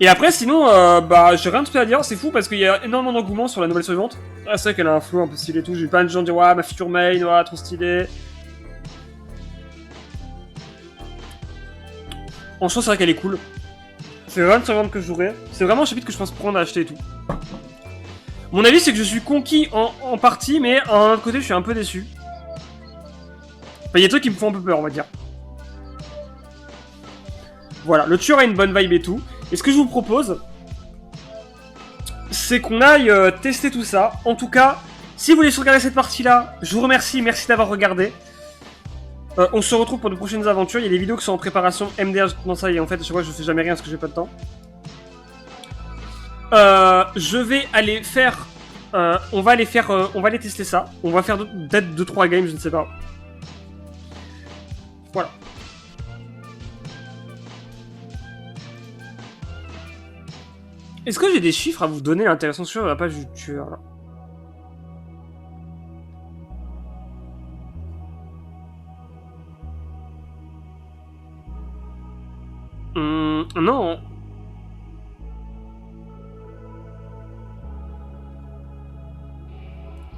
Et après, sinon, bah, j'ai rien de plus à dire, c'est fou parce qu'il y a énormément d'engouement sur la nouvelle survivante. Ah, c'est vrai qu'elle a un flow un peu stylé et tout, j'ai vu plein de gens dire, ouais, ma feature main, ouais, trop stylé. En soi, c'est vrai qu'elle est cool. C'est vraiment une survivante que je jouerais. C'est vraiment un chapitre que je pense prendre à acheter et tout. Mon avis, c'est que je suis conquis en partie, mais d'un autre côté, je suis un peu déçu. Enfin, il y a des trucs qui me font un peu peur, on va dire. Voilà, le tueur a une bonne vibe et tout. Et ce que je vous propose, c'est qu'on aille tester tout ça. En tout cas, si vous voulez regarder cette partie-là, je vous remercie, merci d'avoir regardé. On se retrouve pour de prochaines aventures. Il y a des vidéos qui sont en préparation. MDR, non ça y est, en fait, je vois que je fais jamais rien parce que j'ai pas de temps. Je vais aller faire... on va aller tester ça. On va faire peut-être 2-3 games, je ne sais pas. Voilà. Est-ce que j'ai des chiffres à vous donner intéressants sur la page du tueur là? Non.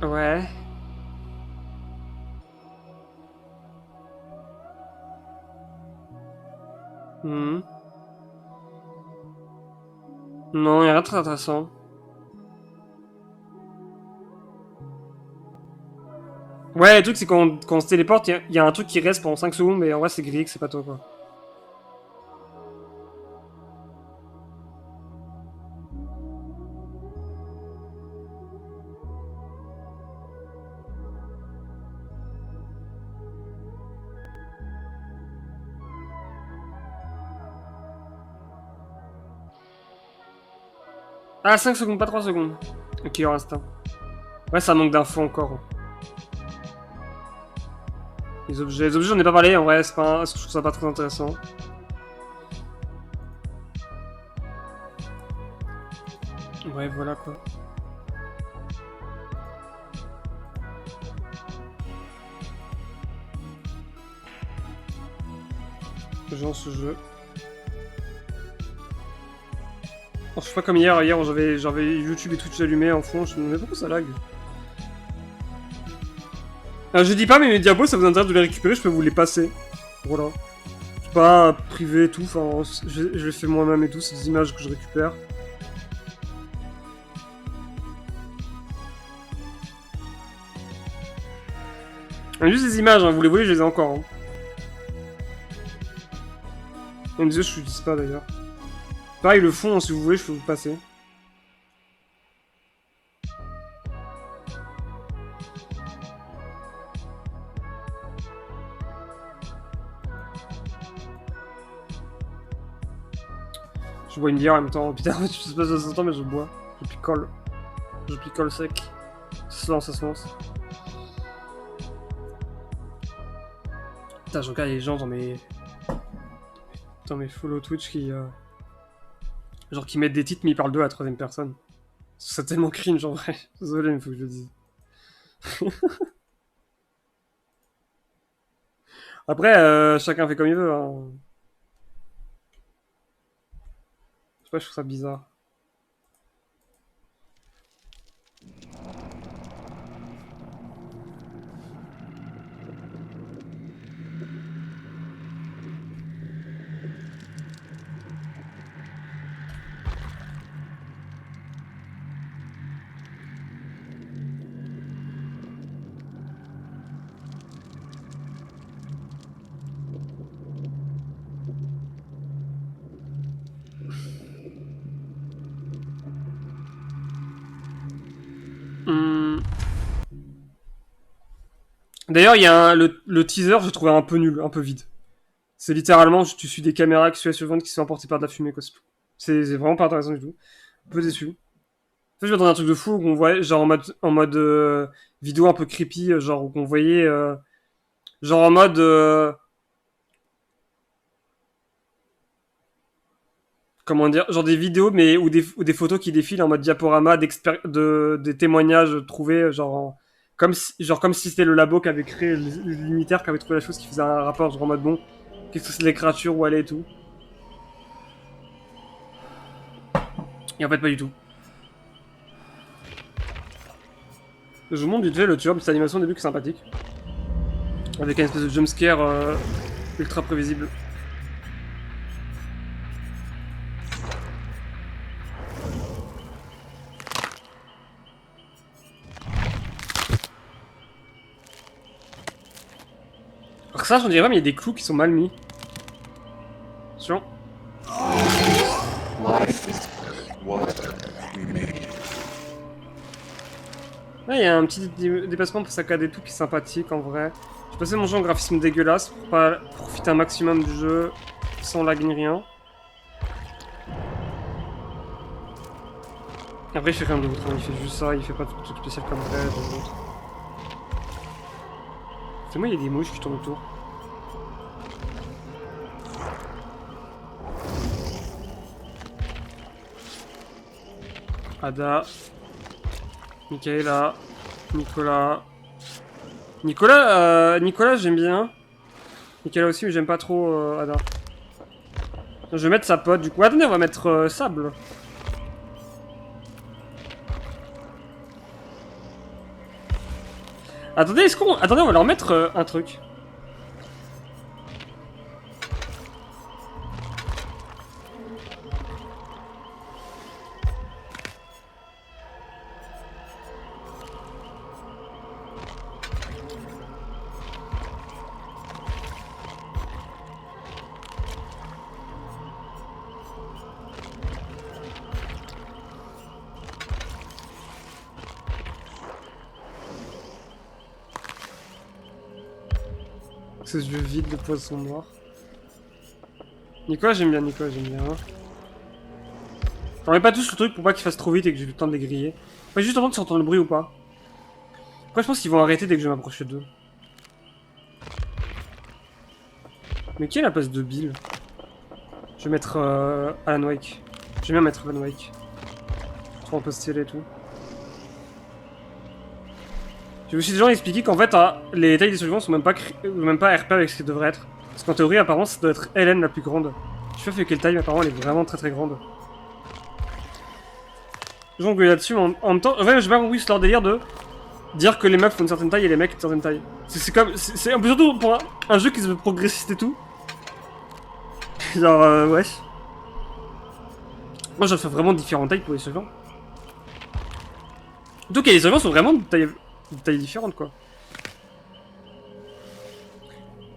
Ouais. Non, y'a rien de très intéressant. Ouais, le truc c'est quand on se téléporte, y a un truc qui reste pendant 5 secondes, mais en vrai c'est grillé que c'est pas toi quoi. Ah, 5 secondes, pas 3 secondes. Ok, il en reste un. Ouais, ça manque d'infos encore. Les objets, j'en ai pas parlé, en vrai, je trouve ça pas très intéressant. Ouais, voilà quoi. Genre ce jeu. Oh, je sais pas comme hier j'avais YouTube et Twitch allumés en fond, je me demandais pourquoi ça lag. Alors, je dis pas, mais mes diabos, ça vous intéresse de les récupérer, je peux vous les passer. Voilà. C'est pas privé et tout, enfin, je les fais moi-même et tout, c'est des images que je récupère. Juste des images, hein, vous les voyez, je les ai encore. Hein. Même si je l'utilise pas d'ailleurs. Pareil, le fond, si vous voulez, je peux vous passer. Je bois une bière en même temps. Putain, je sais pas si ça s'entend, mais je bois. Je picole. Je picole sec. Ça se lance, ça se lance. Putain, je regarde les gens dans mes follow Twitch qui... genre qui mettent des titres mais ils parlent d'eux à la troisième personne. C'est tellement cringe en vrai. Désolé, mais faut que je le dise. Après, chacun fait comme il veut. Hein. Je sais pas, je trouve ça bizarre. Hum. D'ailleurs, il y a le teaser, j'ai trouvé un peu nul, un peu vide. C'est littéralement, tu suis des caméras qui suivent qui se sont emportées par de la fumée, quoi. C'est vraiment pas intéressant du tout. Un peu déçu. En fait, je m'attendais à un truc de fou qu'on voyait, genre en mode vidéo un peu creepy, genre qu'on voyait, genre en mode, comment dire, genre des vidéos, mais ou des photos qui défilent en mode diaporama des témoignages trouvés, genre comme si c'était le labo qui avait créé l'unitaire qui avait trouvé la chose qui faisait un rapport, genre en mode bon, qu'est-ce que c'est les créatures, où aller et tout. Et en fait, pas du tout. Je vous montre vite fait le tueur, cette animation au début qui est sympathique. Avec un espèce de jumpscare ultra prévisible. Alors ça, on dirait même il y a des clous qui sont mal mis. Attention. Là, il y a un petit déplacement pour saccader tout qui est sympathique en vrai. J'ai passé mon jeu en graphisme dégueulasse pour pas profiter un maximum du jeu sans lag ni rien. Après, il fait rien d'autre, hein. Il fait juste ça, il fait pas de truc spécial comme ça. C'est moi, il y a des mouches qui tournent autour. Ada. Michaela. Nicolas. Nicolas j'aime bien. Michaela aussi, mais j'aime pas trop Ada. Je vais mettre sa pote du coup. Attendez, on va mettre Sable. Attendez, Attendez, on va leur mettre un truc. Ces yeux vides de poisson noir. Nicolas, j'aime bien, Nicolas, j'aime bien. J'en mets pas tous le truc pour pas qu'ils fassent trop vite et que j'ai le temps de les griller. Faut juste entendre si on entend le bruit ou pas. Après, je pense qu'ils vont arrêter dès que je vais m'approcher d'eux. Mais qui est la place de Bill? Je vais mettre Alan Wake. J'aime bien mettre Alan Wake. Trop un peu stylé et tout. J'ai aussi des gens expliqué qu'en fait, les tailles des survivants sont même pas RP avec ce qu'ils devraient être. Parce qu'en théorie, apparemment, ça doit être Hélène la plus grande. Je sais pas fait quelle taille, mais apparemment, elle est vraiment très très grande. Les gens gueulent là-dessus, mais en même temps, en fait, j'ai pas compris ce leur délire de dire que les meufs font une certaine taille et les mecs une certaine taille. C'est comme. C'est un peu surtout pour un jeu qui se veut progressiste et tout. Genre, wesh. Moi, j'en fais vraiment différentes tailles pour les survivants. Donc, les survivants sont vraiment de tailles différentes, quoi.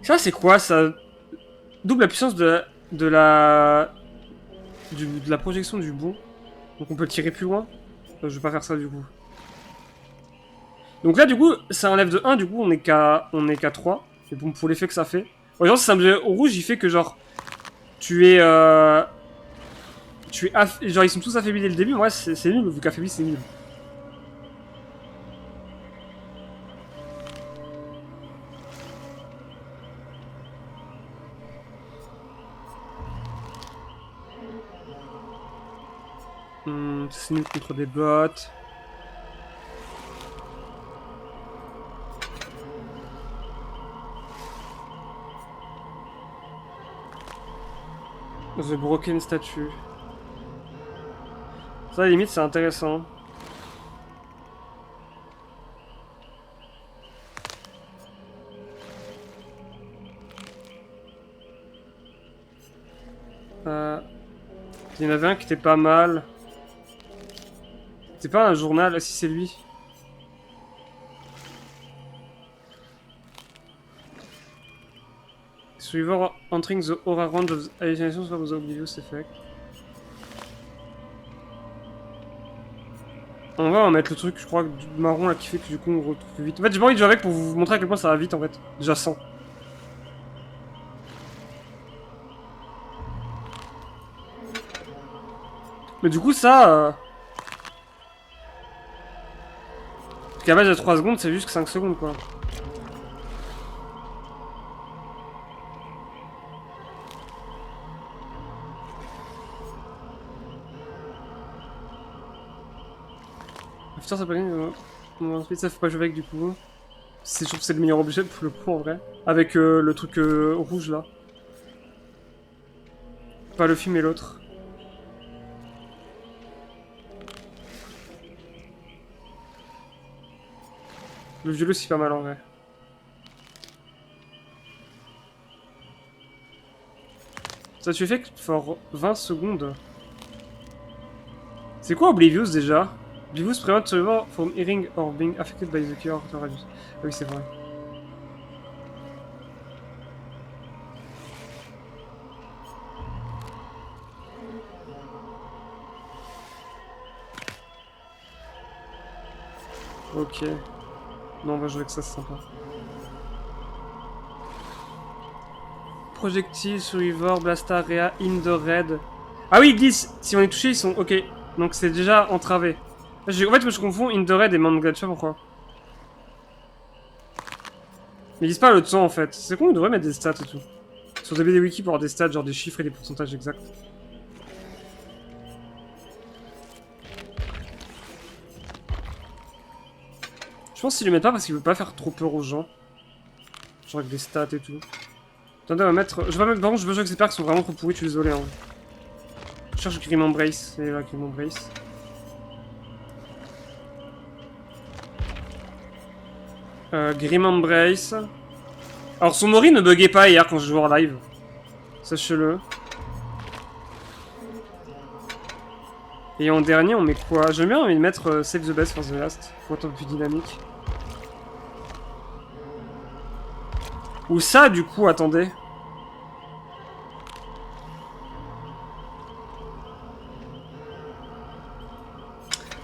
Ça, c'est quoi? Ça double la puissance de la projection du bout. Donc, on peut le tirer plus loin. Je vais pas faire ça, du coup. Donc là, du coup, ça enlève de 1, du coup, on est qu'à 3. Et bon, pour l'effet que ça fait. Par exemple, si ça me au rouge, il fait que, genre, genre, ils sont tous affaiblis dès le début. Ouais, c'est nul, vu qu'affaibli, c'est nul. C'est nul contre des bots. The Broken Statue. Ça, à la limite, c'est intéressant. Il y en avait un qui était pas mal. C'est pas un journal, ah, si c'est lui. Survivor entering the aura range of hallucinations from the oblivious effect. On va mettre le truc, je crois, du marron là qui fait que du coup on retrouve plus vite. En fait, j'ai pas envie de jouer avec pour vous montrer à quel point ça va vite en fait. Déjà 100. Mais du coup, ça. Parce qu'à base de 3 secondes, c'est juste 5 secondes quoi. Putain, ça peut gagner. Ensuite, ça faut pas jouer avec du coup. Je trouve que c'est le meilleur objet pour le coup en vrai. Avec le truc rouge là. Pas le film mais l'autre. Le violet c'est pas mal en vrai. Ça tu fait for 20 secondes. C'est quoi Oblivious déjà? Oblivious prevent survivor from hearing or being affected by the cure radius. Ah oui c'est vrai. Ok. Non on va jouer avec ça, c'est sympa. Projectile, Survivor, Blastarea, in the red. Ah oui, 10. Si on est touché, ils sont ok. Donc c'est déjà entravé. En fait, je confonds in the red et Mount Gotcha, pourquoi? Mais ils disent pas le temps en fait. C'est con, ils devraient mettre des stats et tout. Sur DBD Wiki pour avoir des stats, genre des chiffres et des pourcentages exacts. Je pense qu'ils le mettent pas parce qu'ils veulent pas faire trop peur aux gens. Genre avec des stats et tout. Attendez, on va mettre. Je vais pas mettre. Par contre, je veux jouer avec ces perks qui sont vraiment trop pourris, je suis désolé. Hein. Je cherche Grim Embrace. Et là, Grim Embrace. Grim Embrace. Alors, son Ori ne buguait pas hier quand je jouais en live. Sachez-le. Et en dernier, on met quoi? J'aime bien mettre Save the Best for the Last. Pour être un peu plus dynamique. Ou ça, du coup, attendez.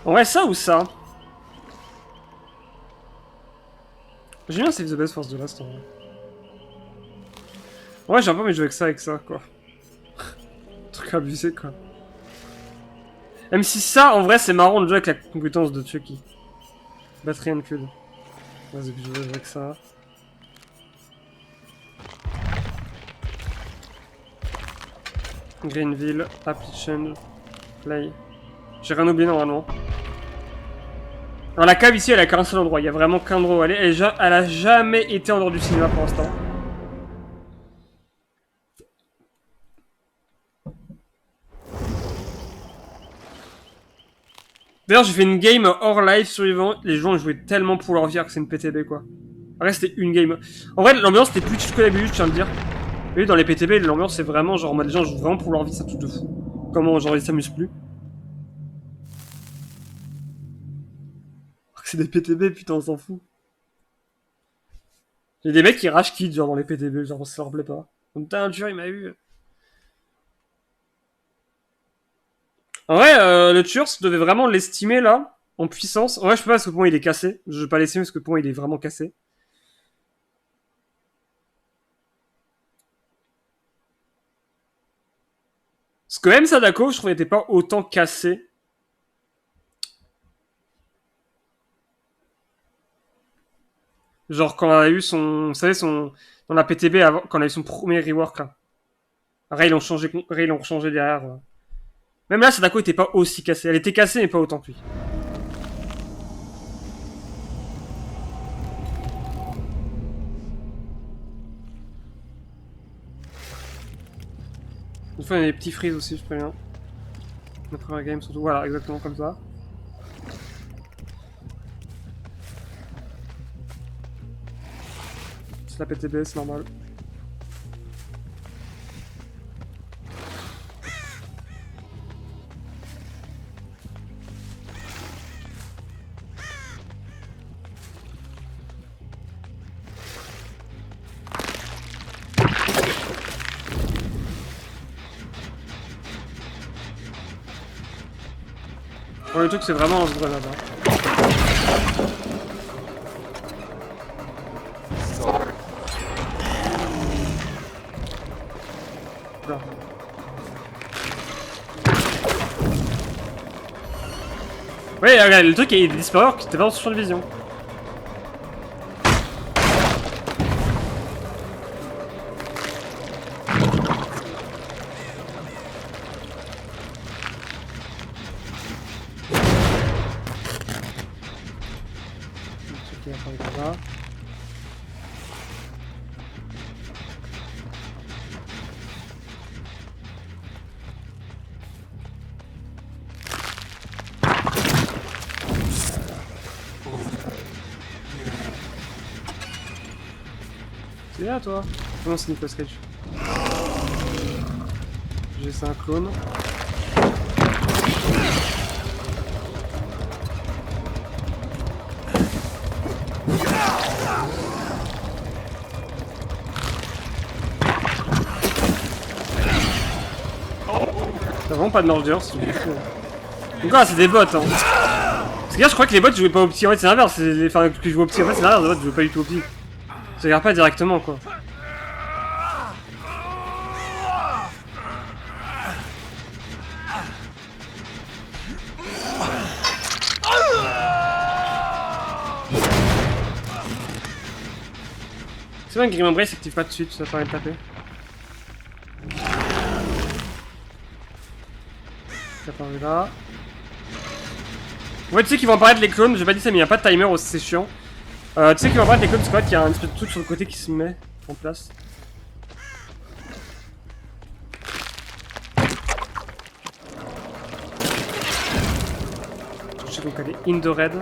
Ouais, ça ou ça? J'aime bien Save the Best for the Last en vrai. Ouais, j'ai un peu envie de jouer avec ça, quoi. Truc abusé, quoi. Même si ça, en vrai, c'est marrant de jouer avec la compétence de Chucky. Battery and Cud. Vas-y, je vais jouer avec ça. Greenville, Application, Play. J'ai rien oublié normalement. Alors la cave ici, elle a qu'un seul endroit. Il y a vraiment qu'un endroit où aller. Elle a jamais été en dehors du cinéma pour l'instant. D'ailleurs, j'ai fait une game hors live survivant. Les gens ont joué tellement pour leur vie que c'est une PTB quoi. Après, c'était une game. En vrai, l'ambiance était plus chill que d'habitude, je tiens à le dire. Oui, dans les PTB, l'ambiance c'est vraiment genre, les gens jouent vraiment pour leur vie, c'est un truc de fou. Comment, genre, ils s'amusent plus. C'est des PTB, putain, on s'en fout. Il y a des mecs qui rage quit, genre, dans les PTB, genre, ça leur plaît pas. Comme putain, un tueur, il m'a eu. En vrai, le tueur, ça devait vraiment l'estimer, là, en puissance. En vrai, je sais pas parce que pour moi, il est cassé. Je vais pas l'estimer parce que pour moi, il est vraiment cassé. Parce que même Sadako, je trouvais, n'était pas autant cassé. Genre, quand on a eu son. Vous savez, son. Dans la PTB, avant, quand on a eu son premier rework, là. Ray, ils l'ont changé derrière. Même là, Sadako était pas aussi cassée. Elle était cassée, mais pas autant que lui. Une fois, il y a des petits freeze aussi, je préviens. La première game, surtout. Voilà, exactement comme ça. C'est la PTB, c'est normal. Ouais, le truc, c'est vraiment un grenade. Hein. Là. Ouais, regarde, le truc est disparu alors que t'es pas sur le vision. C'est là toi? Non, c'est Nicolas Cage. J'ai un clone. T'as vraiment pas de largeur, c'est du fou. Donc là, c'est des bots, hein. Parce que là, je crois que les bots jouaient pas au petit. En fait, c'est l'inverse. Enfin, que je joue au petit. En fait, c'est l'inverse. Les bots jouent pas du tout au petit. Ça regarde pas directement, quoi. C'est vrai que Grim Embrace s'active pas tout de suite, ça permet de taper. Ça part là. Ouais, tu sais qu'ils vont apparaître les clones, j'ai pas dit ça, mais il n'y a pas de timer, c'est chiant. Tu sais qu'ils vont apparaître les clones, parce qu'en fait, il y a un espèce de truc sur le côté qui se met en place. Je sais donc elle est in the red.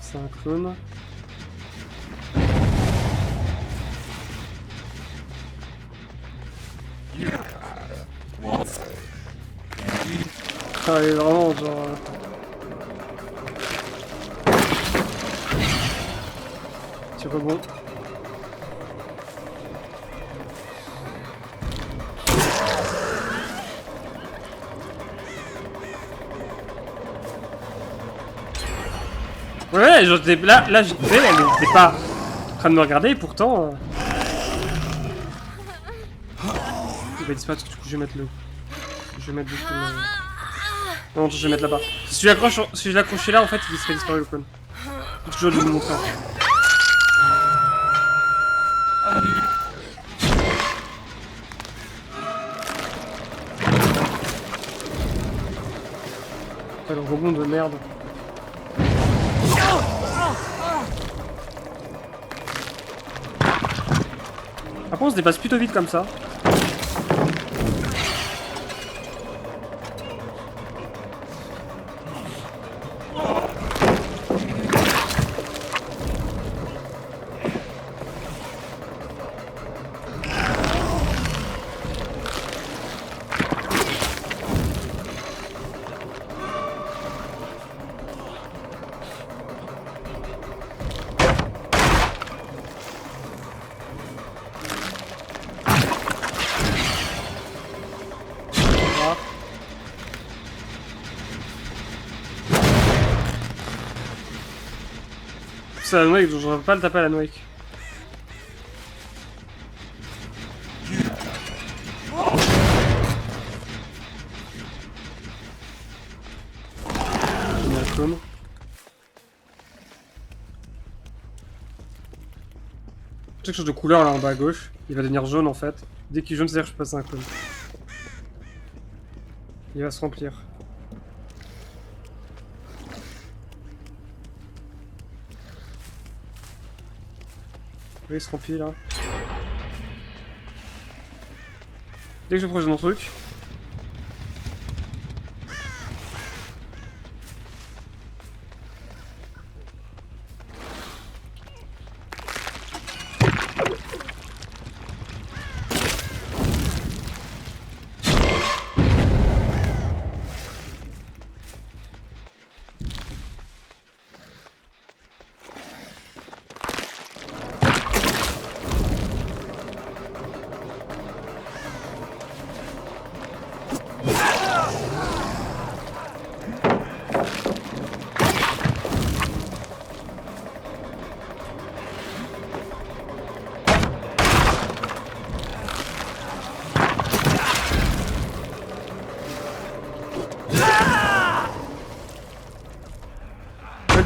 C'est un clone. Ah, il est vraiment genre... Tu rebond. Ouais, genre, là, elle était pas en train de me regarder, et pourtant... Il va disparaître, du coup, je vais mettre le... Je vais mettre du coup le... Non, je vais mettre là-bas. Si je l'accrochais là, en fait, il serait disparu le clone. Faut toujours lui montrer. Ah, le rebond de merde. Par contre, on se dépasse plutôt vite comme ça. C'est Alan Wake, donc j'aurais pas le taper à Alan Wake. Il y a un clone. Quelque chose de couleur là en bas à gauche. Il va devenir jaune en fait. Dès qu'il est jaune, c'est-à-dire que je passe un clone. Il va se remplir. Oui, il se remplit là. Dès que je projette mon truc.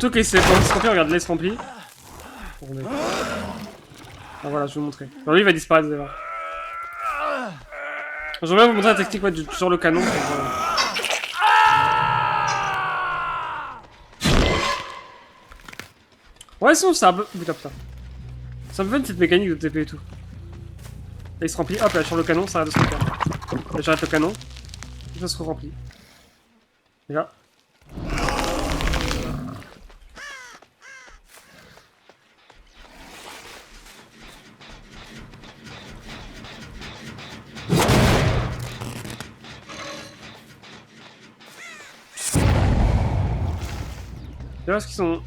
Surtout qu'il s'est rempli, regarde, là il se remplit. Ah voilà, je vais vous montrer. Alors lui il va disparaître, vous allez voir. J'aimerais bien vous montrer la technique ouais, sur le canon. Ouais, sinon c'est un peu. Putain, putain. C'est un peu fun cette mécanique de TP et tout. Là il se remplit, hop là sur le canon, ça arrête de se remplir. Là j'arrête le canon, et ça se remplit. Et là. D'ailleurs, est-ce qu'ils sont...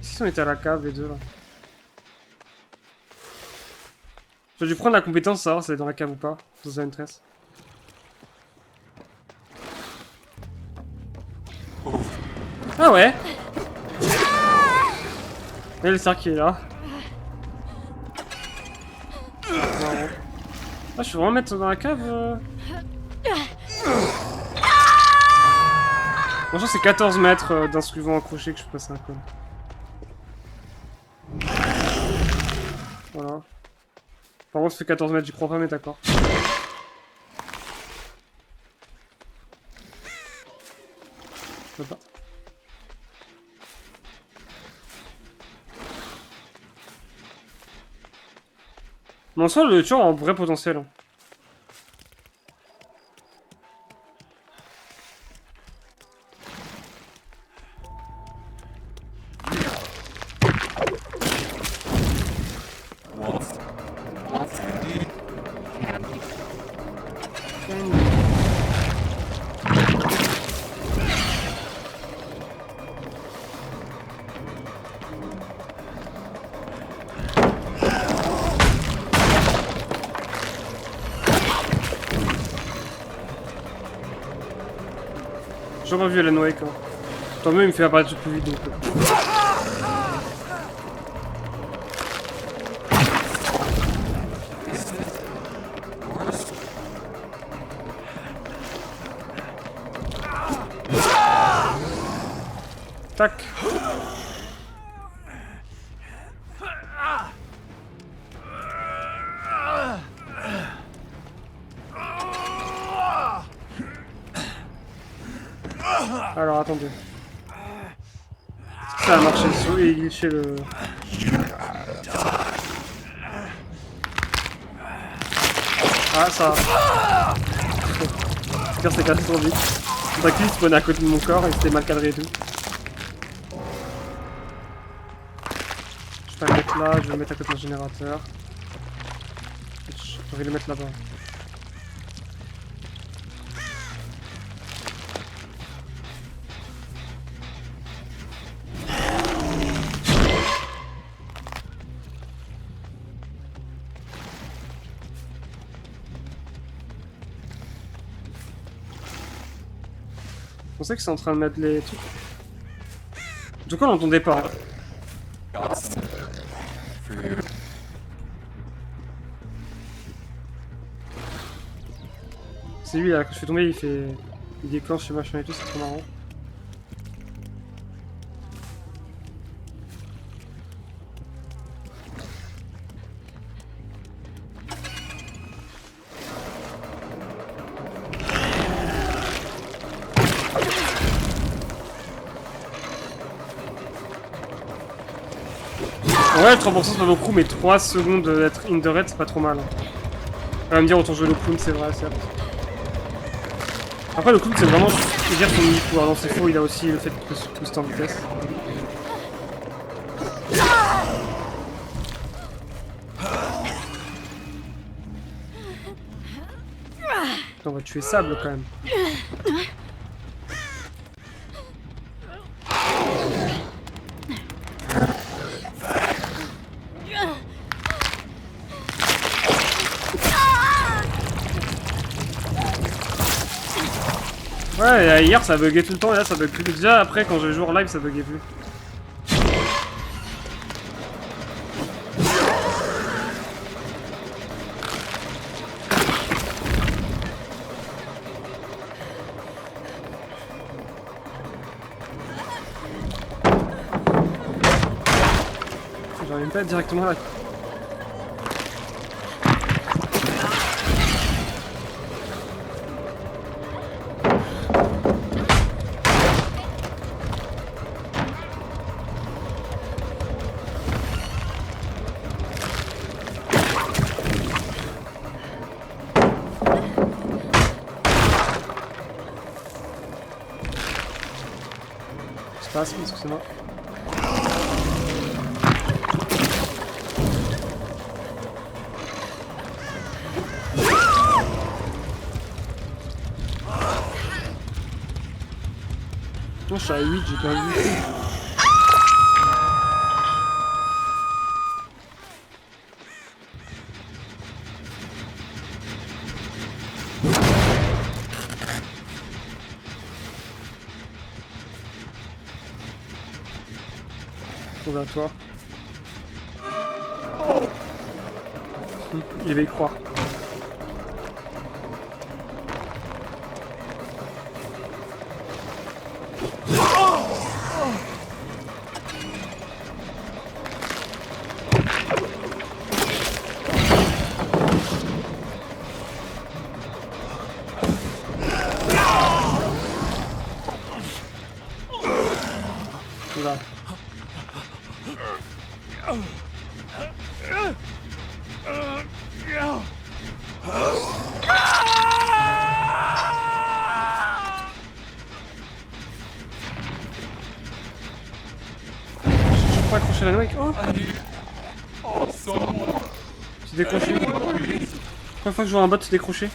Est-ce qu'ils été à la cave, les deux, là? J'ai dû prendre la compétence, savoir si elle est dans la cave ou pas, dans un N13. Ah ouais! Et le cerf qui est là. Marrant. Ah, je peux vraiment mettre dans la cave Franchement, c'est 14 mètres d'un suivant accroché que je passe un con. Voilà. Par contre, ça fait 14 mètres, j'y crois pas, mais d'accord. Je peux pas. Mais en soi, le tueur a un vrai potentiel. Hein. J'ai jamais vu Alan Wake. Hein. Tant mieux, il me fait apparaître plus vite donc. Tac. Alors attendez. Ça a marché dessous et il est chez le... Ah ça... C'est cassé trop vite. C'est vrai qu'il spawnait à côté de mon corps et c'était mal cadré et tout. Je vais le mettre là, je vais le mettre à côté de mon générateur. Je vais le mettre là-bas. Je pensais que c'est en train de mettre les trucs. En tout cas, on l'entendait pas. Hein. C'est lui là, quand je fais tomber, il déclenche ce machin et tout, c'est trop marrant. Ouais, 3% c'est pas beaucoup, mais 3 secondes d'être in the red, c'est pas trop mal. On va me dire, autant jouer le clown, c'est vrai, certes. Après, le clown, c'est vraiment dire son mini-pouvoir. Non, c'est faux, il a aussi le fait de se booster en vitesse. Putain, on va tuer Sable quand même. Ouais, hier ça buguait tout le temps et là ça bug plus. Déjà après quand je joue en live ça buguait plus. J'arrive même pas directement là. Passe, excusez-moi. Non, je suis à 8, j'ai pas vu. On va toi. Il va y croire. Là. Je peux accrocher la noix avec... Oh, c'est décroché. Première fois que je vois un bot se décrocher.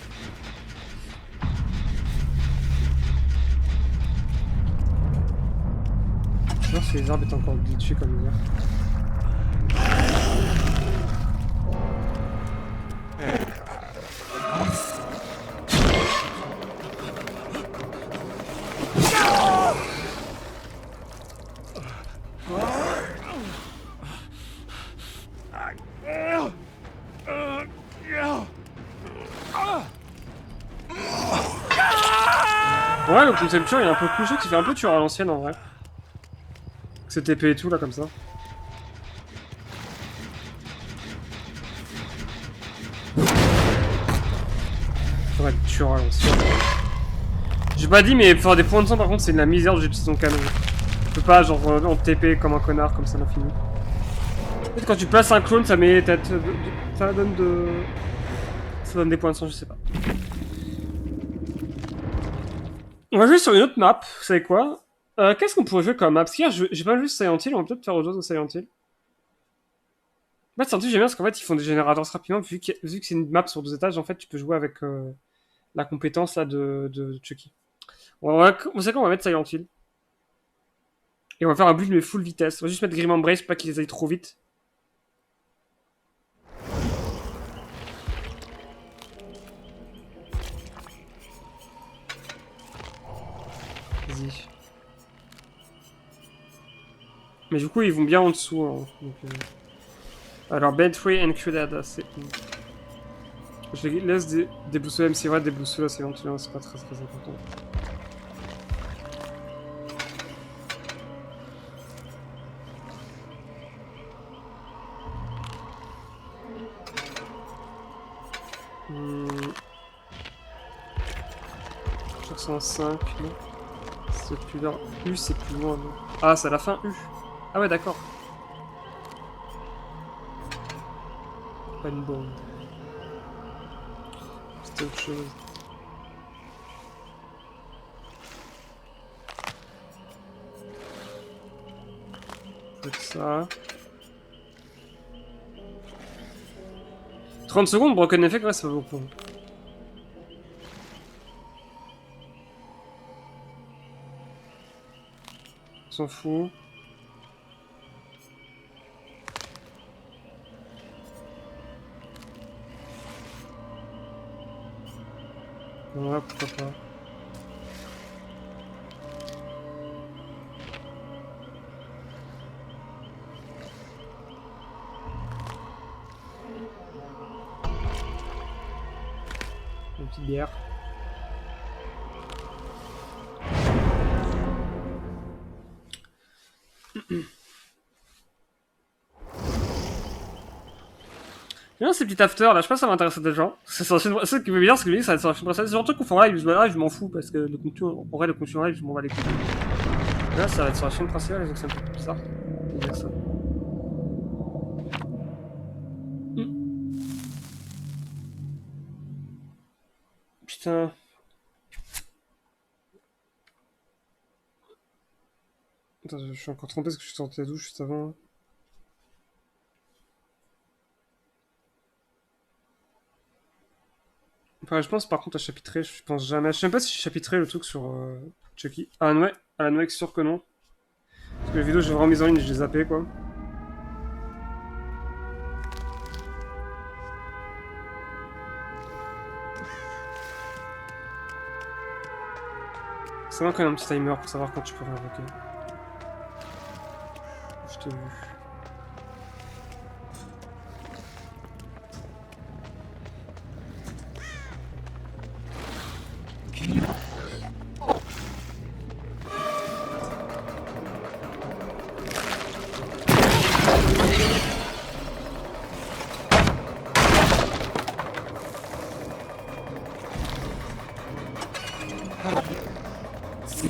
Je vais voir si les arbres étaient encore glitchés comme hier. Ouais, le conception il est un peu plus chaud, qui fait un peu tueur à l'ancienne en vrai. C'est TP et tout là comme ça. Ouais, tueur à l'ancienne. J'ai pas dit, mais faire des points de sang par contre, c'est de la misère de jeter son canon. Tu peux pas genre en TP comme un connard comme ça l'infini. En fait, quand tu places un clone, ça met tête. Ça donne de. Ça donne des points de sang, je sais pas. On va jouer sur une autre map, vous savez quoi? Qu'est-ce qu'on pourrait jouer comme map? Parce qu'hier, j'ai pas vu Silent Hill, on va peut-être faire autre chose au Silent Hill. En fait, Silent Hill, j'aime bien parce qu'en fait, ils font des générateurs rapidement, vu que c'est une map sur 2 étages, en fait, tu peux jouer avec la compétence là de Chucky. On sait qu'on va mettre Silent Hill. Et on va faire un build mais full vitesse. On va juste mettre Grim Embrace pour pas qu'ils aillent trop vite. Vas-y. Mais du coup, ils vont bien en dessous. Hein, donc, alors, Bentley and Culada, c'est où? Je les laisse déboussoler, même si vrai, déboussoler, c'est éventuellement, c'est pas très très important. Je crois que c'est en 5, non? C'est plus là. U, c'est plus loin, non? Ah, c'est à la fin, U. Ah ouais, d'accord. Pas une bombe. C'était autre chose. Faut que ça. 30 secondes, Broken Effect, ouais, ça va beaucoup. On s'en fout. Ouais, pourquoi pas. Une petite bière. Bien ces petits afters là, je sais pas si ça m'intéresse des gens. C'est ce qui veut bien, ce que je dis, ça c'est le genre de truc qu'on fait en live, je m'en fous parce que le contenu, en vrai, le contenu en live, je m'en bats les couilles. Là, ça va être sur la chaîne principale, donc c'est un peu bizarre de dire ça. Putain. Attends, je suis encore trompé parce que je suis sorti de la douche juste avant. Enfin, je pense par contre à chapitrer, je pense jamais. Je sais même pas si j'ai chapitré le truc sur Chucky. Ah ouais, ah ouais, sûr que non. Parce que les vidéos, j'ai vraiment mis en ligne et je les zappé quoi. C'est vrai qu'il y a un petit timer pour savoir quand tu peux réinvoquer. Je t'ai vu.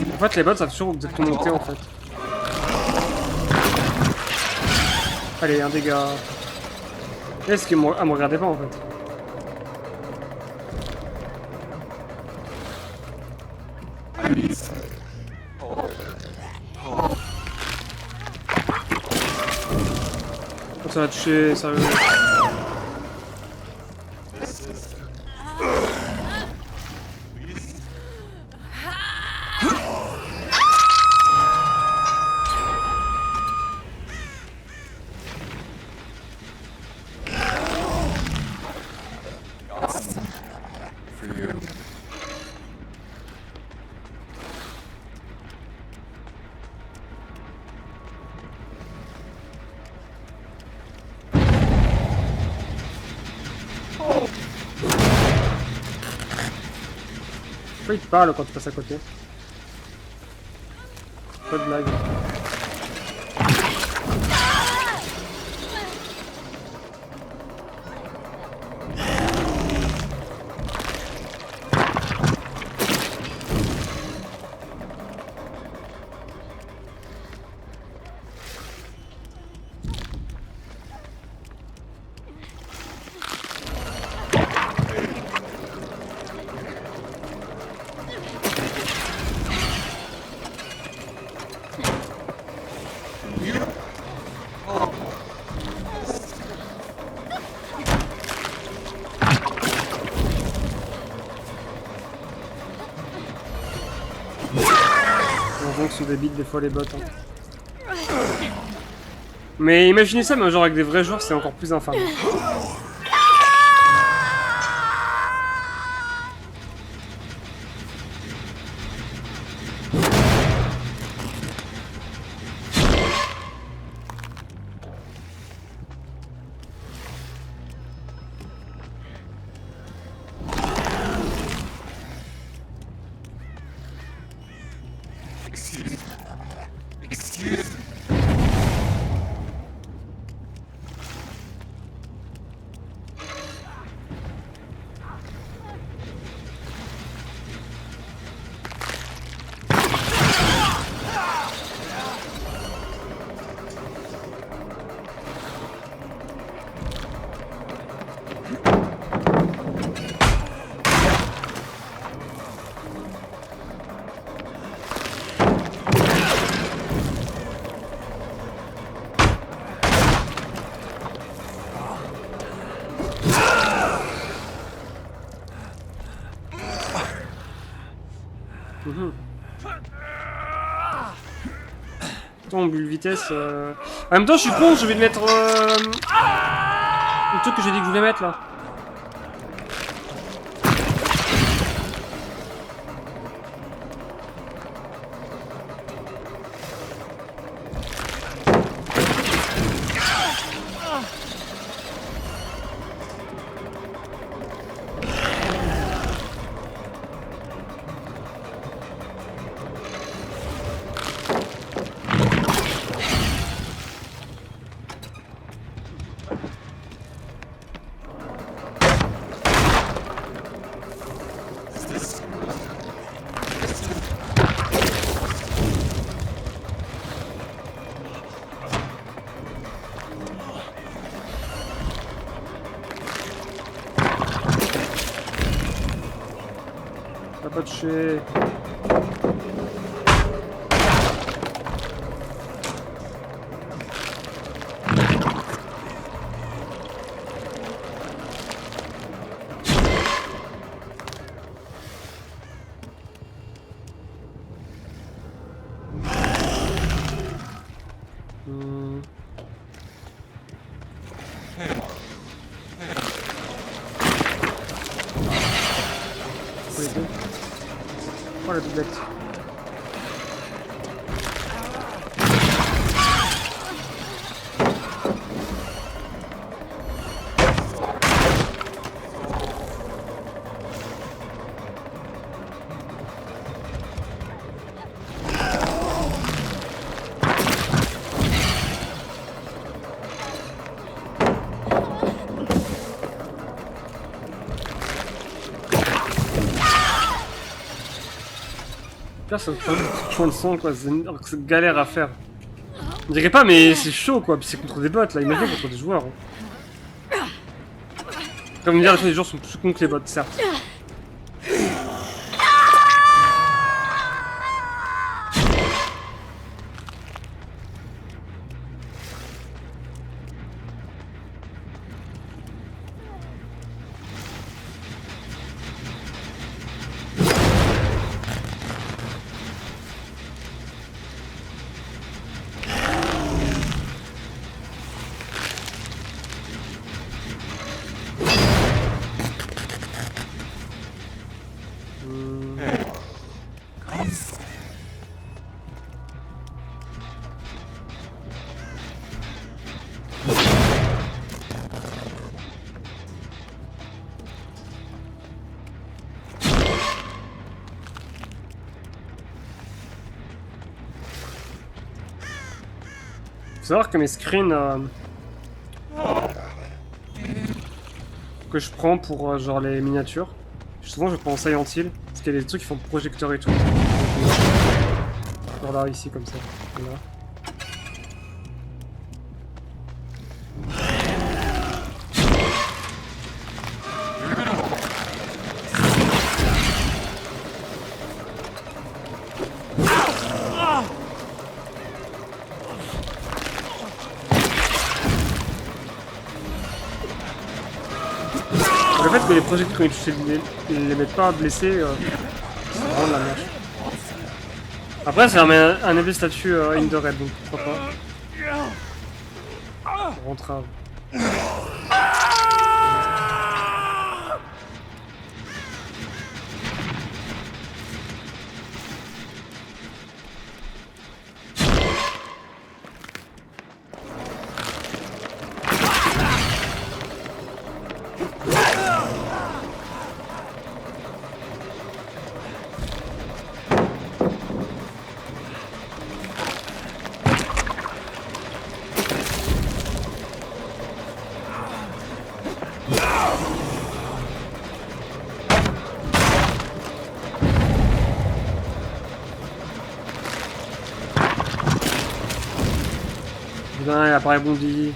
En fait, les bots, ça a toujours exactement monté en fait. Allez, un dégât. Est-ce qu'il me regardait pas en fait? Ça va toucher, sérieux. Pourquoi il te parle quand tu passes à côté? Pas de blague. Sont des bites des fois les bots. Hein. Mais imaginez ça, mais genre avec des vrais joueurs, c'est encore plus infâme. longtemps en bulle vitesse. En même temps, je suis con, je vais le mettre... le truc que j'ai dit que je voulais mettre, là. Pas touché. Les deux. Oh la doublette. Là, ça me fait un point de son, quoi. C'est galère à faire. On dirait pas, mais c'est chaud, quoi. Puis c'est contre des bots, là. Imagine contre des joueurs. Hein. Comme dire, les joueurs sont plus cons que les bots, certes. Faut savoir que mes screens que je prends pour genre les miniatures, souvent je prends Silent Hill, parce qu'il y a des trucs qui font projecteur et tout. Genre là, ici, comme ça. Voilà. Le fait que les projectiles, quand ils touchent les mettent pas à blesser, c'est vraiment de la merde. Après, c'est un effet statut in the red, donc pourquoi pas. Rentrave. Putain, il a pas rebondi.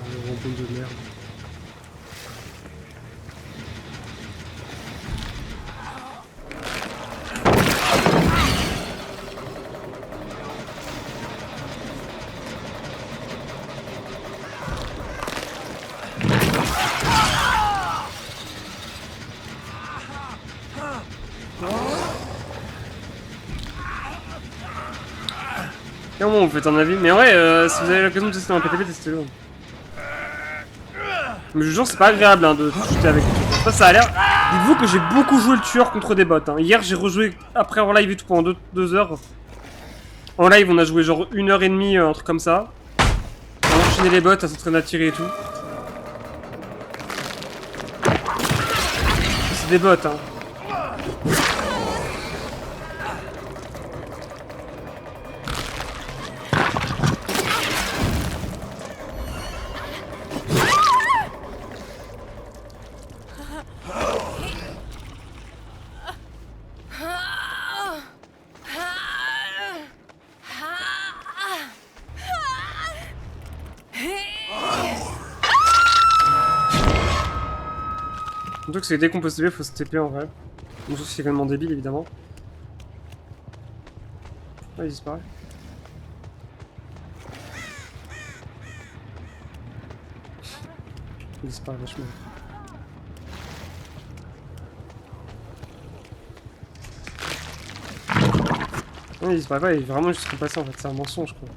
Le rebond de merde. Comment vous faites un avis? Mais ouais, si vous avez l'occasion de tester un PTP, testez-le. Mais je vous jure, c'est pas agréable hein, de shooter avec le tueur. Ça a l'air. Dites-vous que j'ai beaucoup joué le tueur contre des bots. Hein. Hier, j'ai rejoué après en live et tout pendant 2 heures. En live, on a joué genre 1 heure et demie, un truc comme ça. On a enchaîné les bots, à s'entraîner à tirer et tout. C'est des bots, hein. Donc c'est dès qu'on peut se TP, faut se TP en vrai. Donc sauf si c'est complètement débile évidemment. Ah, il disparaît. Il disparaît vachement. Non, il disparaît pas, il est vraiment juste repassé en fait, c'est un mensonge quoi.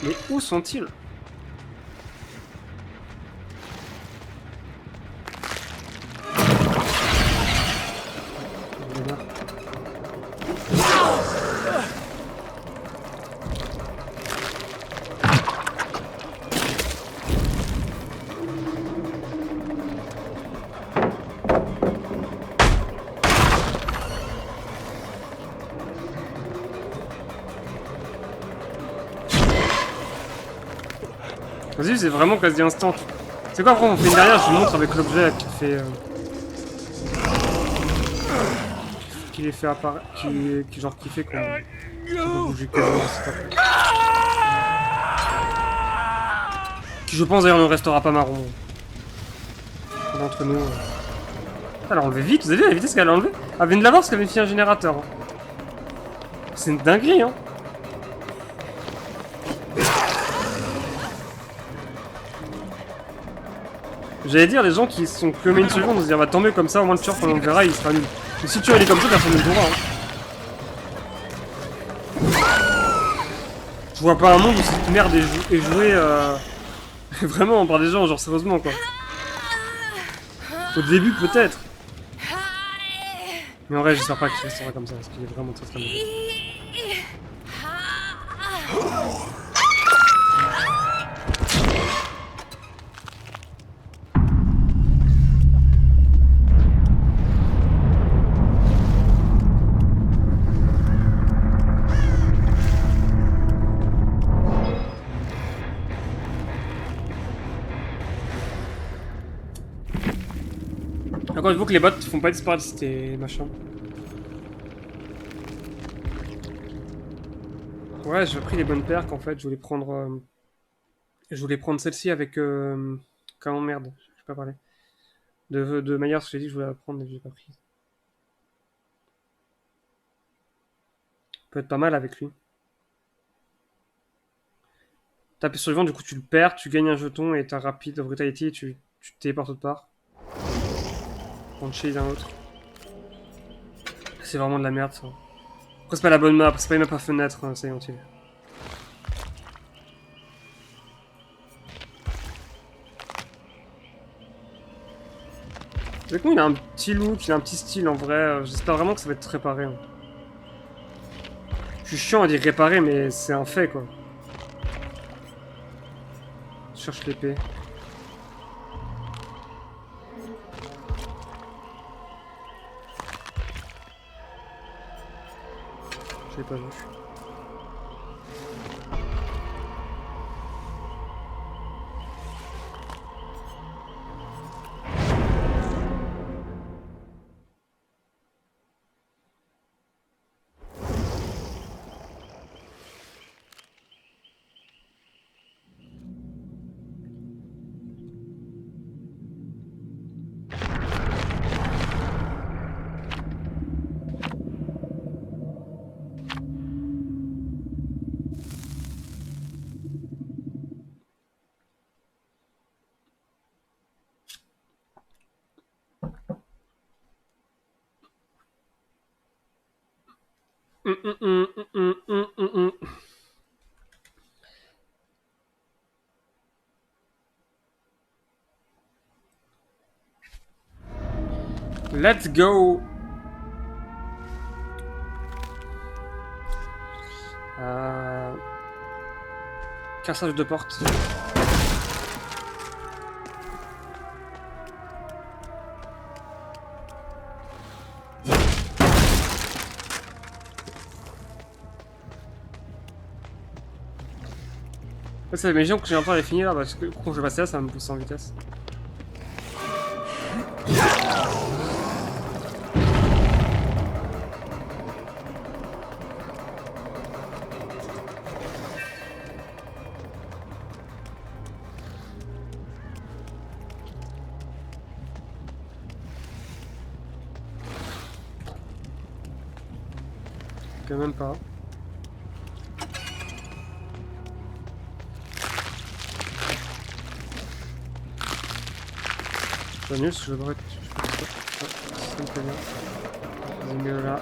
Mais où sont-ils? Vas-y, c'est vraiment quasi instant. C'est quoi, on fait une derrière, je vous montre avec l'objet qui fait. Qui les fait apparaître. Qui genre qui fait qu'on peut bouger quasiment, c'est pas. Qui je pense d'ailleurs ne restera pas marron. D'entre nous. Elle a enlevé vite, vous avez vu la vitesse qu'elle a enlevé? Elle vient de l'avoir parce qu'elle avait fait un générateur. Hein. C'est une dinguerie, hein. J'allais dire, les gens qui sont que une seconde, on se dire, bah tant mieux comme ça, au moins le tueur, quand on le verra, il sera nul. Mais si tu es comme ça, personne ne le verra. Hein. Je vois pas un monde où cette merde est jouée vraiment par des gens, genre sérieusement quoi. Au début peut-être. Mais en vrai, j'espère pas qu'il restera comme ça, parce qu'il est vraiment très très mauvais. Encore, il faut que les bots font pas disparaître ces machins. Ouais, j'ai pris les bonnes perks en fait, je voulais prendre. Je voulais prendre celle-ci avec. Comment merde, je peux pas parler. De manière, ce que j'ai dit que je voulais la prendre, mais j'ai pas prise. Peut être pas mal avec lui. Taper sur le vent, du coup tu le perds, tu gagnes un jeton et t'as rapide brutality et tu te téléportes autre part. Puncher d'un autre. C'est vraiment de la merde ça. Après c'est pas la bonne map, c'est pas une map à fenêtre, hein, Silent Hill. Avec moi il a un petit look, il a un petit style en vrai, j'espère vraiment que ça va être réparé. Hein. Je suis chiant à dire réparé mais c'est un fait quoi. Je cherche l'épée. Je l'ai pas vu. Let's go. Cassage de porte. C'est mais que j'ai l'impression d'aller finir là parce que quand je vais passer là ça va me pousser en vitesse. Quand même pas. C'est nul parce que je devrais être. Ça me fait bien. C'est mieux là.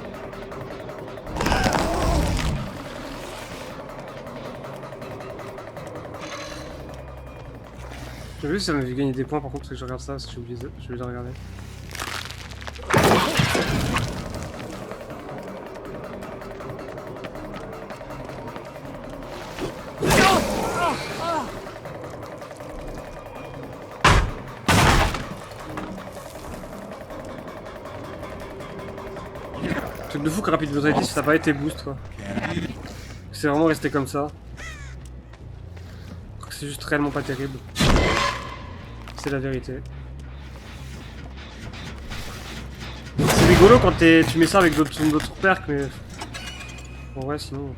J'ai vu si ça m'avait gagné des points par contre, parce que je regarde ça, parce que j'ai oublié de regarder. Truc de fou que Rapid Brutality ça n'a pas été boost quoi. C'est vraiment resté comme ça. C'est juste réellement pas terrible. C'est la vérité. C'est rigolo quand tu mets ça avec d'autres perks mais... Bon ouais sinon...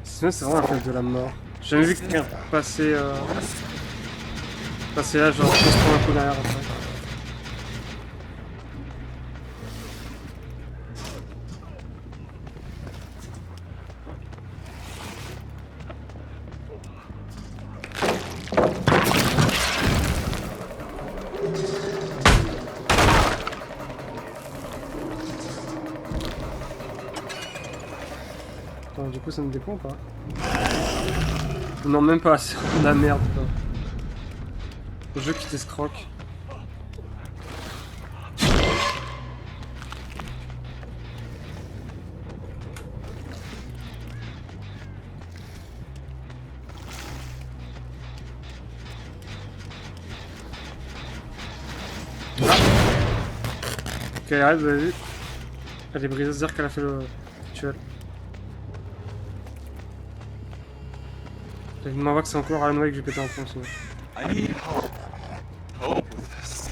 Sinon c'est vraiment un film de la mort. J'ai jamais vu quelqu'un passer là genre on se prend un coup derrière après. Attends, du coup ça me dépend ou pas? Non même pas, c'est de la merde quoi. Le jeu qui t'escroque. Ok, arrête, vous avez vu? Elle est brisée, c'est-à-dire qu'elle a fait le rituel. Il m'envoie que c'est encore Alan Wake que j'ai pété en fond sinon.
I need help. Help with this.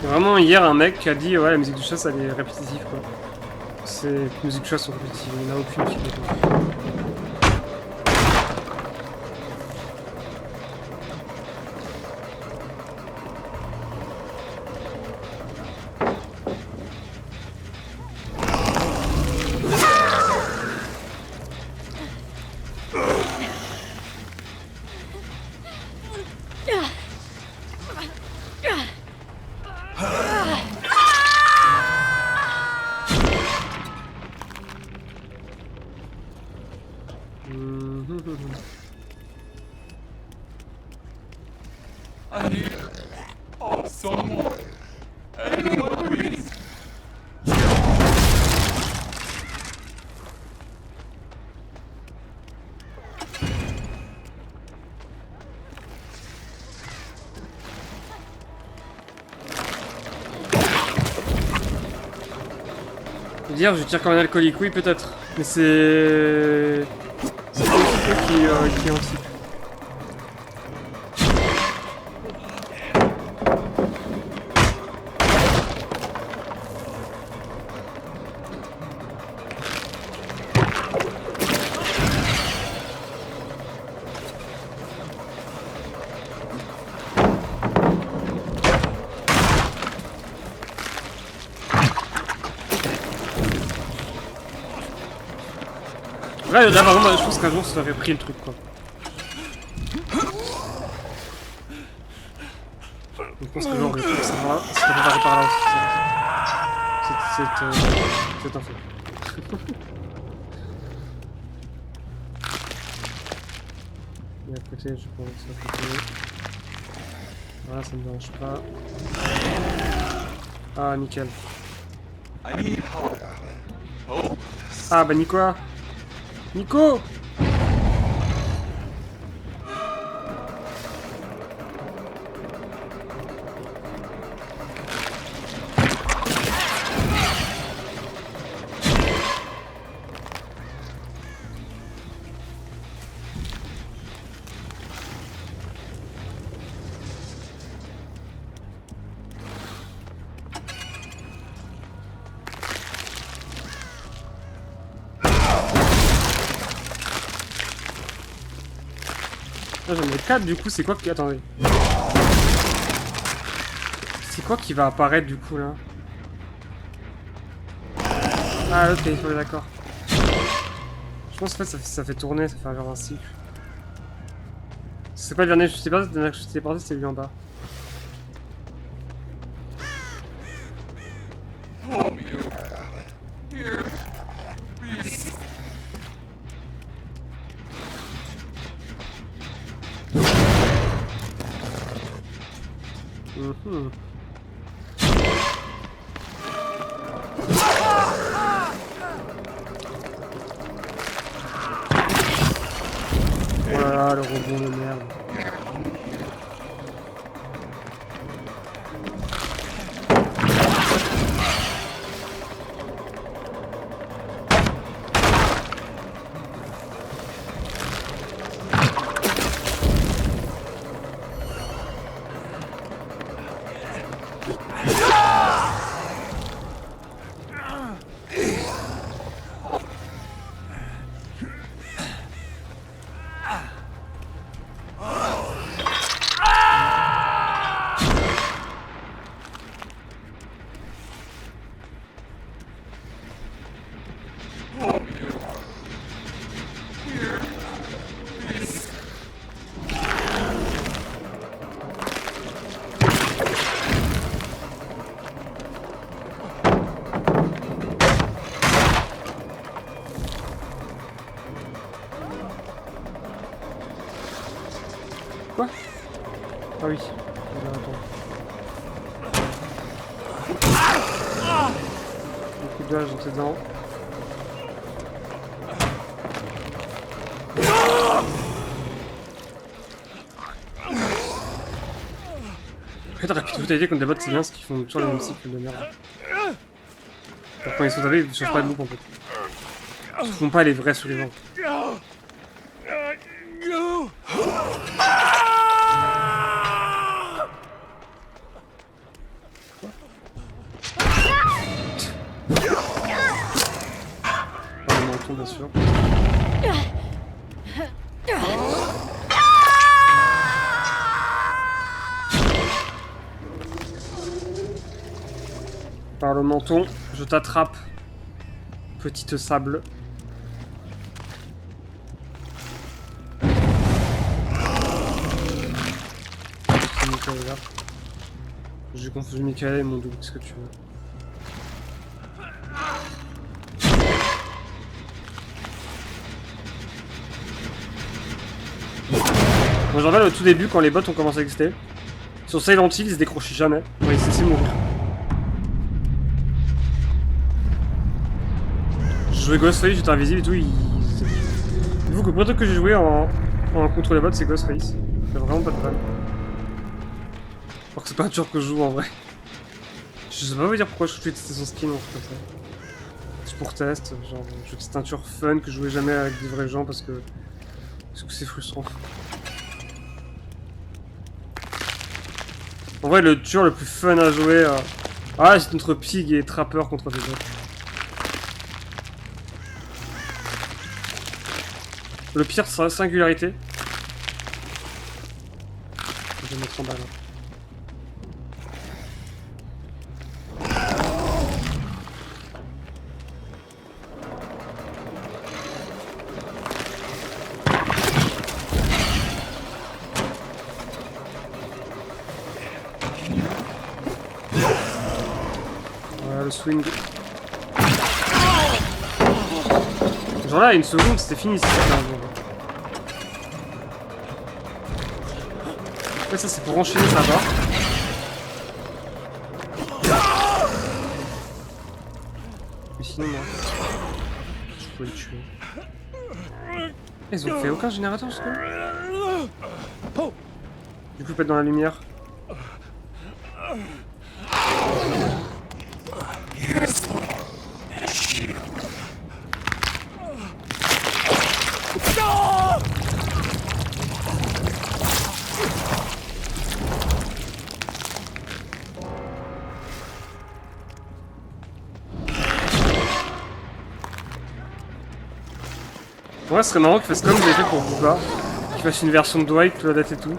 Vraiment hier un mec qui a dit ouais la musique du chasse elle est répétitive quoi. C'est les musiques du chasse sont répétitives, il n'y en a aucune qui est.
I need someone. Anyone, please.
Dire je tire comme un alcoolique, oui peut-être. Mais c'est... C'est pas aussi peu qui est anti. Là vraiment je pense qu'un jour ça aurait pris le truc quoi. Je pense que genre le truc ça va réparer par là aussi. C'est un fait. Et à côté je pense que ça à côté. Voilà ça me dérange pas. Ah nickel.
I need help. Help with this.
Ah bah Nico. Nico! Ah, j'en ai 4 du coup, c'est quoi qui... Attendez. C'est quoi qui va apparaître du coup là? Ah ok, on est d'accord. Je pense en fait ça fait tourner, ça fait genre un cycle. C'est pas le dernier, je sais pas, le dernier que je t'ai porté c'était lui en bas.
Help you. Here. Please.
Mhm. Oh là là, le rebond de merde.
Help you. Here. Please.
Quoi? Ah oui. Beaucoup de doigts, j'étais dedans. fait, rapide brutalité contre des bots, c'est bien, parce qu'ils font toujours le même cycle de merde. Alors, quand ils sont tapés, ils changent pas de loop en fait. Ils font pas les vrais survivants. Par le menton, bien sûr. Par le menton, je t'attrape. Petite sable. J'ai confondu Michael et mon double, qu'est-ce que tu veux? Moi j'en rappelle au tout début quand les bots ont commencé à exister. Sur Silent Hill, ils se décrochaient jamais. Ouais, ils se laissaient mourir. Je jouais Ghostface, j'étais invisible et tout, Dites-vous que le premier truc que j'ai joué en contre les bots, c'est Ghostface. J'ai vraiment pas de problème. Alors que c'est pas un tueur que je joue en vrai. Je sais pas vous dire pourquoi je fais tester son skin ou un truc comme ça. C'est pour test, genre je veux que c'est un tueur fun que je jouais jamais avec des vrais gens parce que c'est frustrant. En vrai le tueur le plus fun à jouer ah c'est notre pig et trapper contre des bots. Le pire c'est la singularité. Je vais mettre en balle. Le swing. Genre là, une seconde, c'était fini. Après ça, c'est pour enchaîner ça va. Mais sinon, moi, je pouvais le tuer. Ils ont fait aucun générateur jusqu'à là. Du coup, ils pètent dans la lumière. Ouais, ce serait marrant qu'il fasse comme vous avez fait pour Booba, qu'il fasse une version de Dwight, la date et tout.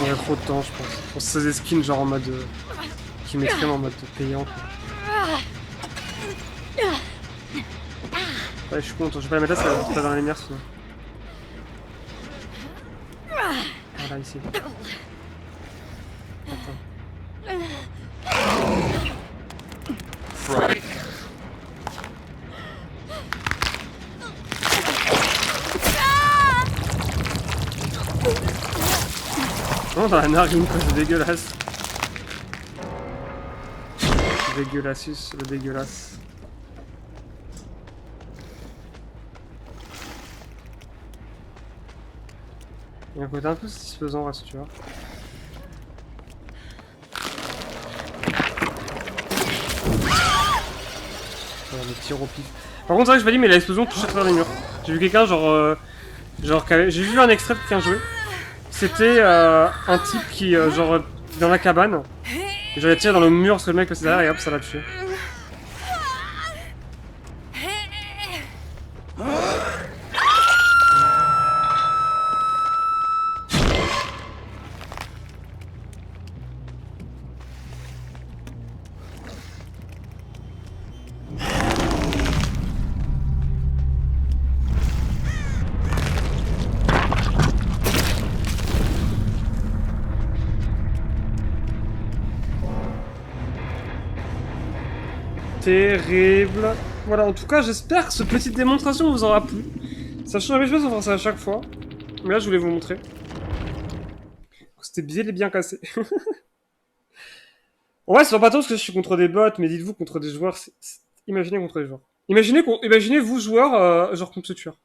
Il y a trop de temps, je pense. Pour ces skins, genre en mode. Qui mettraient en mode payant, quoi. Ouais, je suis content, je vais pas la mettre là, ça va pas dans les lumière sinon. Voilà, ici. Attends.
Fright.
Non, dans la narine, quoi, c'est dégueulasse. Dégueulassus, le dégueulasse. Il y a un côté un peu satisfaisant, reste, tu vois. Voilà, les tirs au pif. Par contre, c'est vrai que je pas dit, mais l'explosion touche à travers les murs. J'ai vu quelqu'un, j'ai vu un extrait de quelqu'un jouer. C'était un type qui, dans la cabane. Genre, il a tiré dans le mur parce que le mec passait derrière et hop, ça l'a tué. Terrible. Voilà, en tout cas, j'espère que cette petite démonstration vous aura plu. Ça change les choses, on fera ça à chaque fois. Mais là, je voulais vous montrer. C'était bien et bien cassé. En vrai, c'est pas tant parce que je suis contre des bots, mais dites-vous contre des joueurs. Imaginez contre des joueurs. Imaginez vous joueurs, genre contre ce tueur.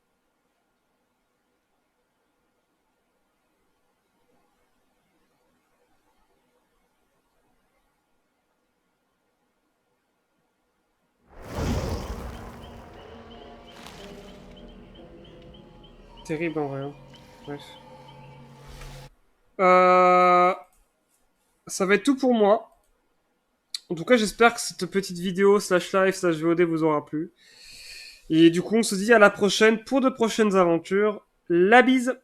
Terrible en vrai. Hein. Bref. Euh... Ça va être tout pour moi. En tout cas, j'espère que cette petite vidéo slash live slash VOD vous aura plu. Et du coup, on se dit à la prochaine pour de prochaines aventures. La bise!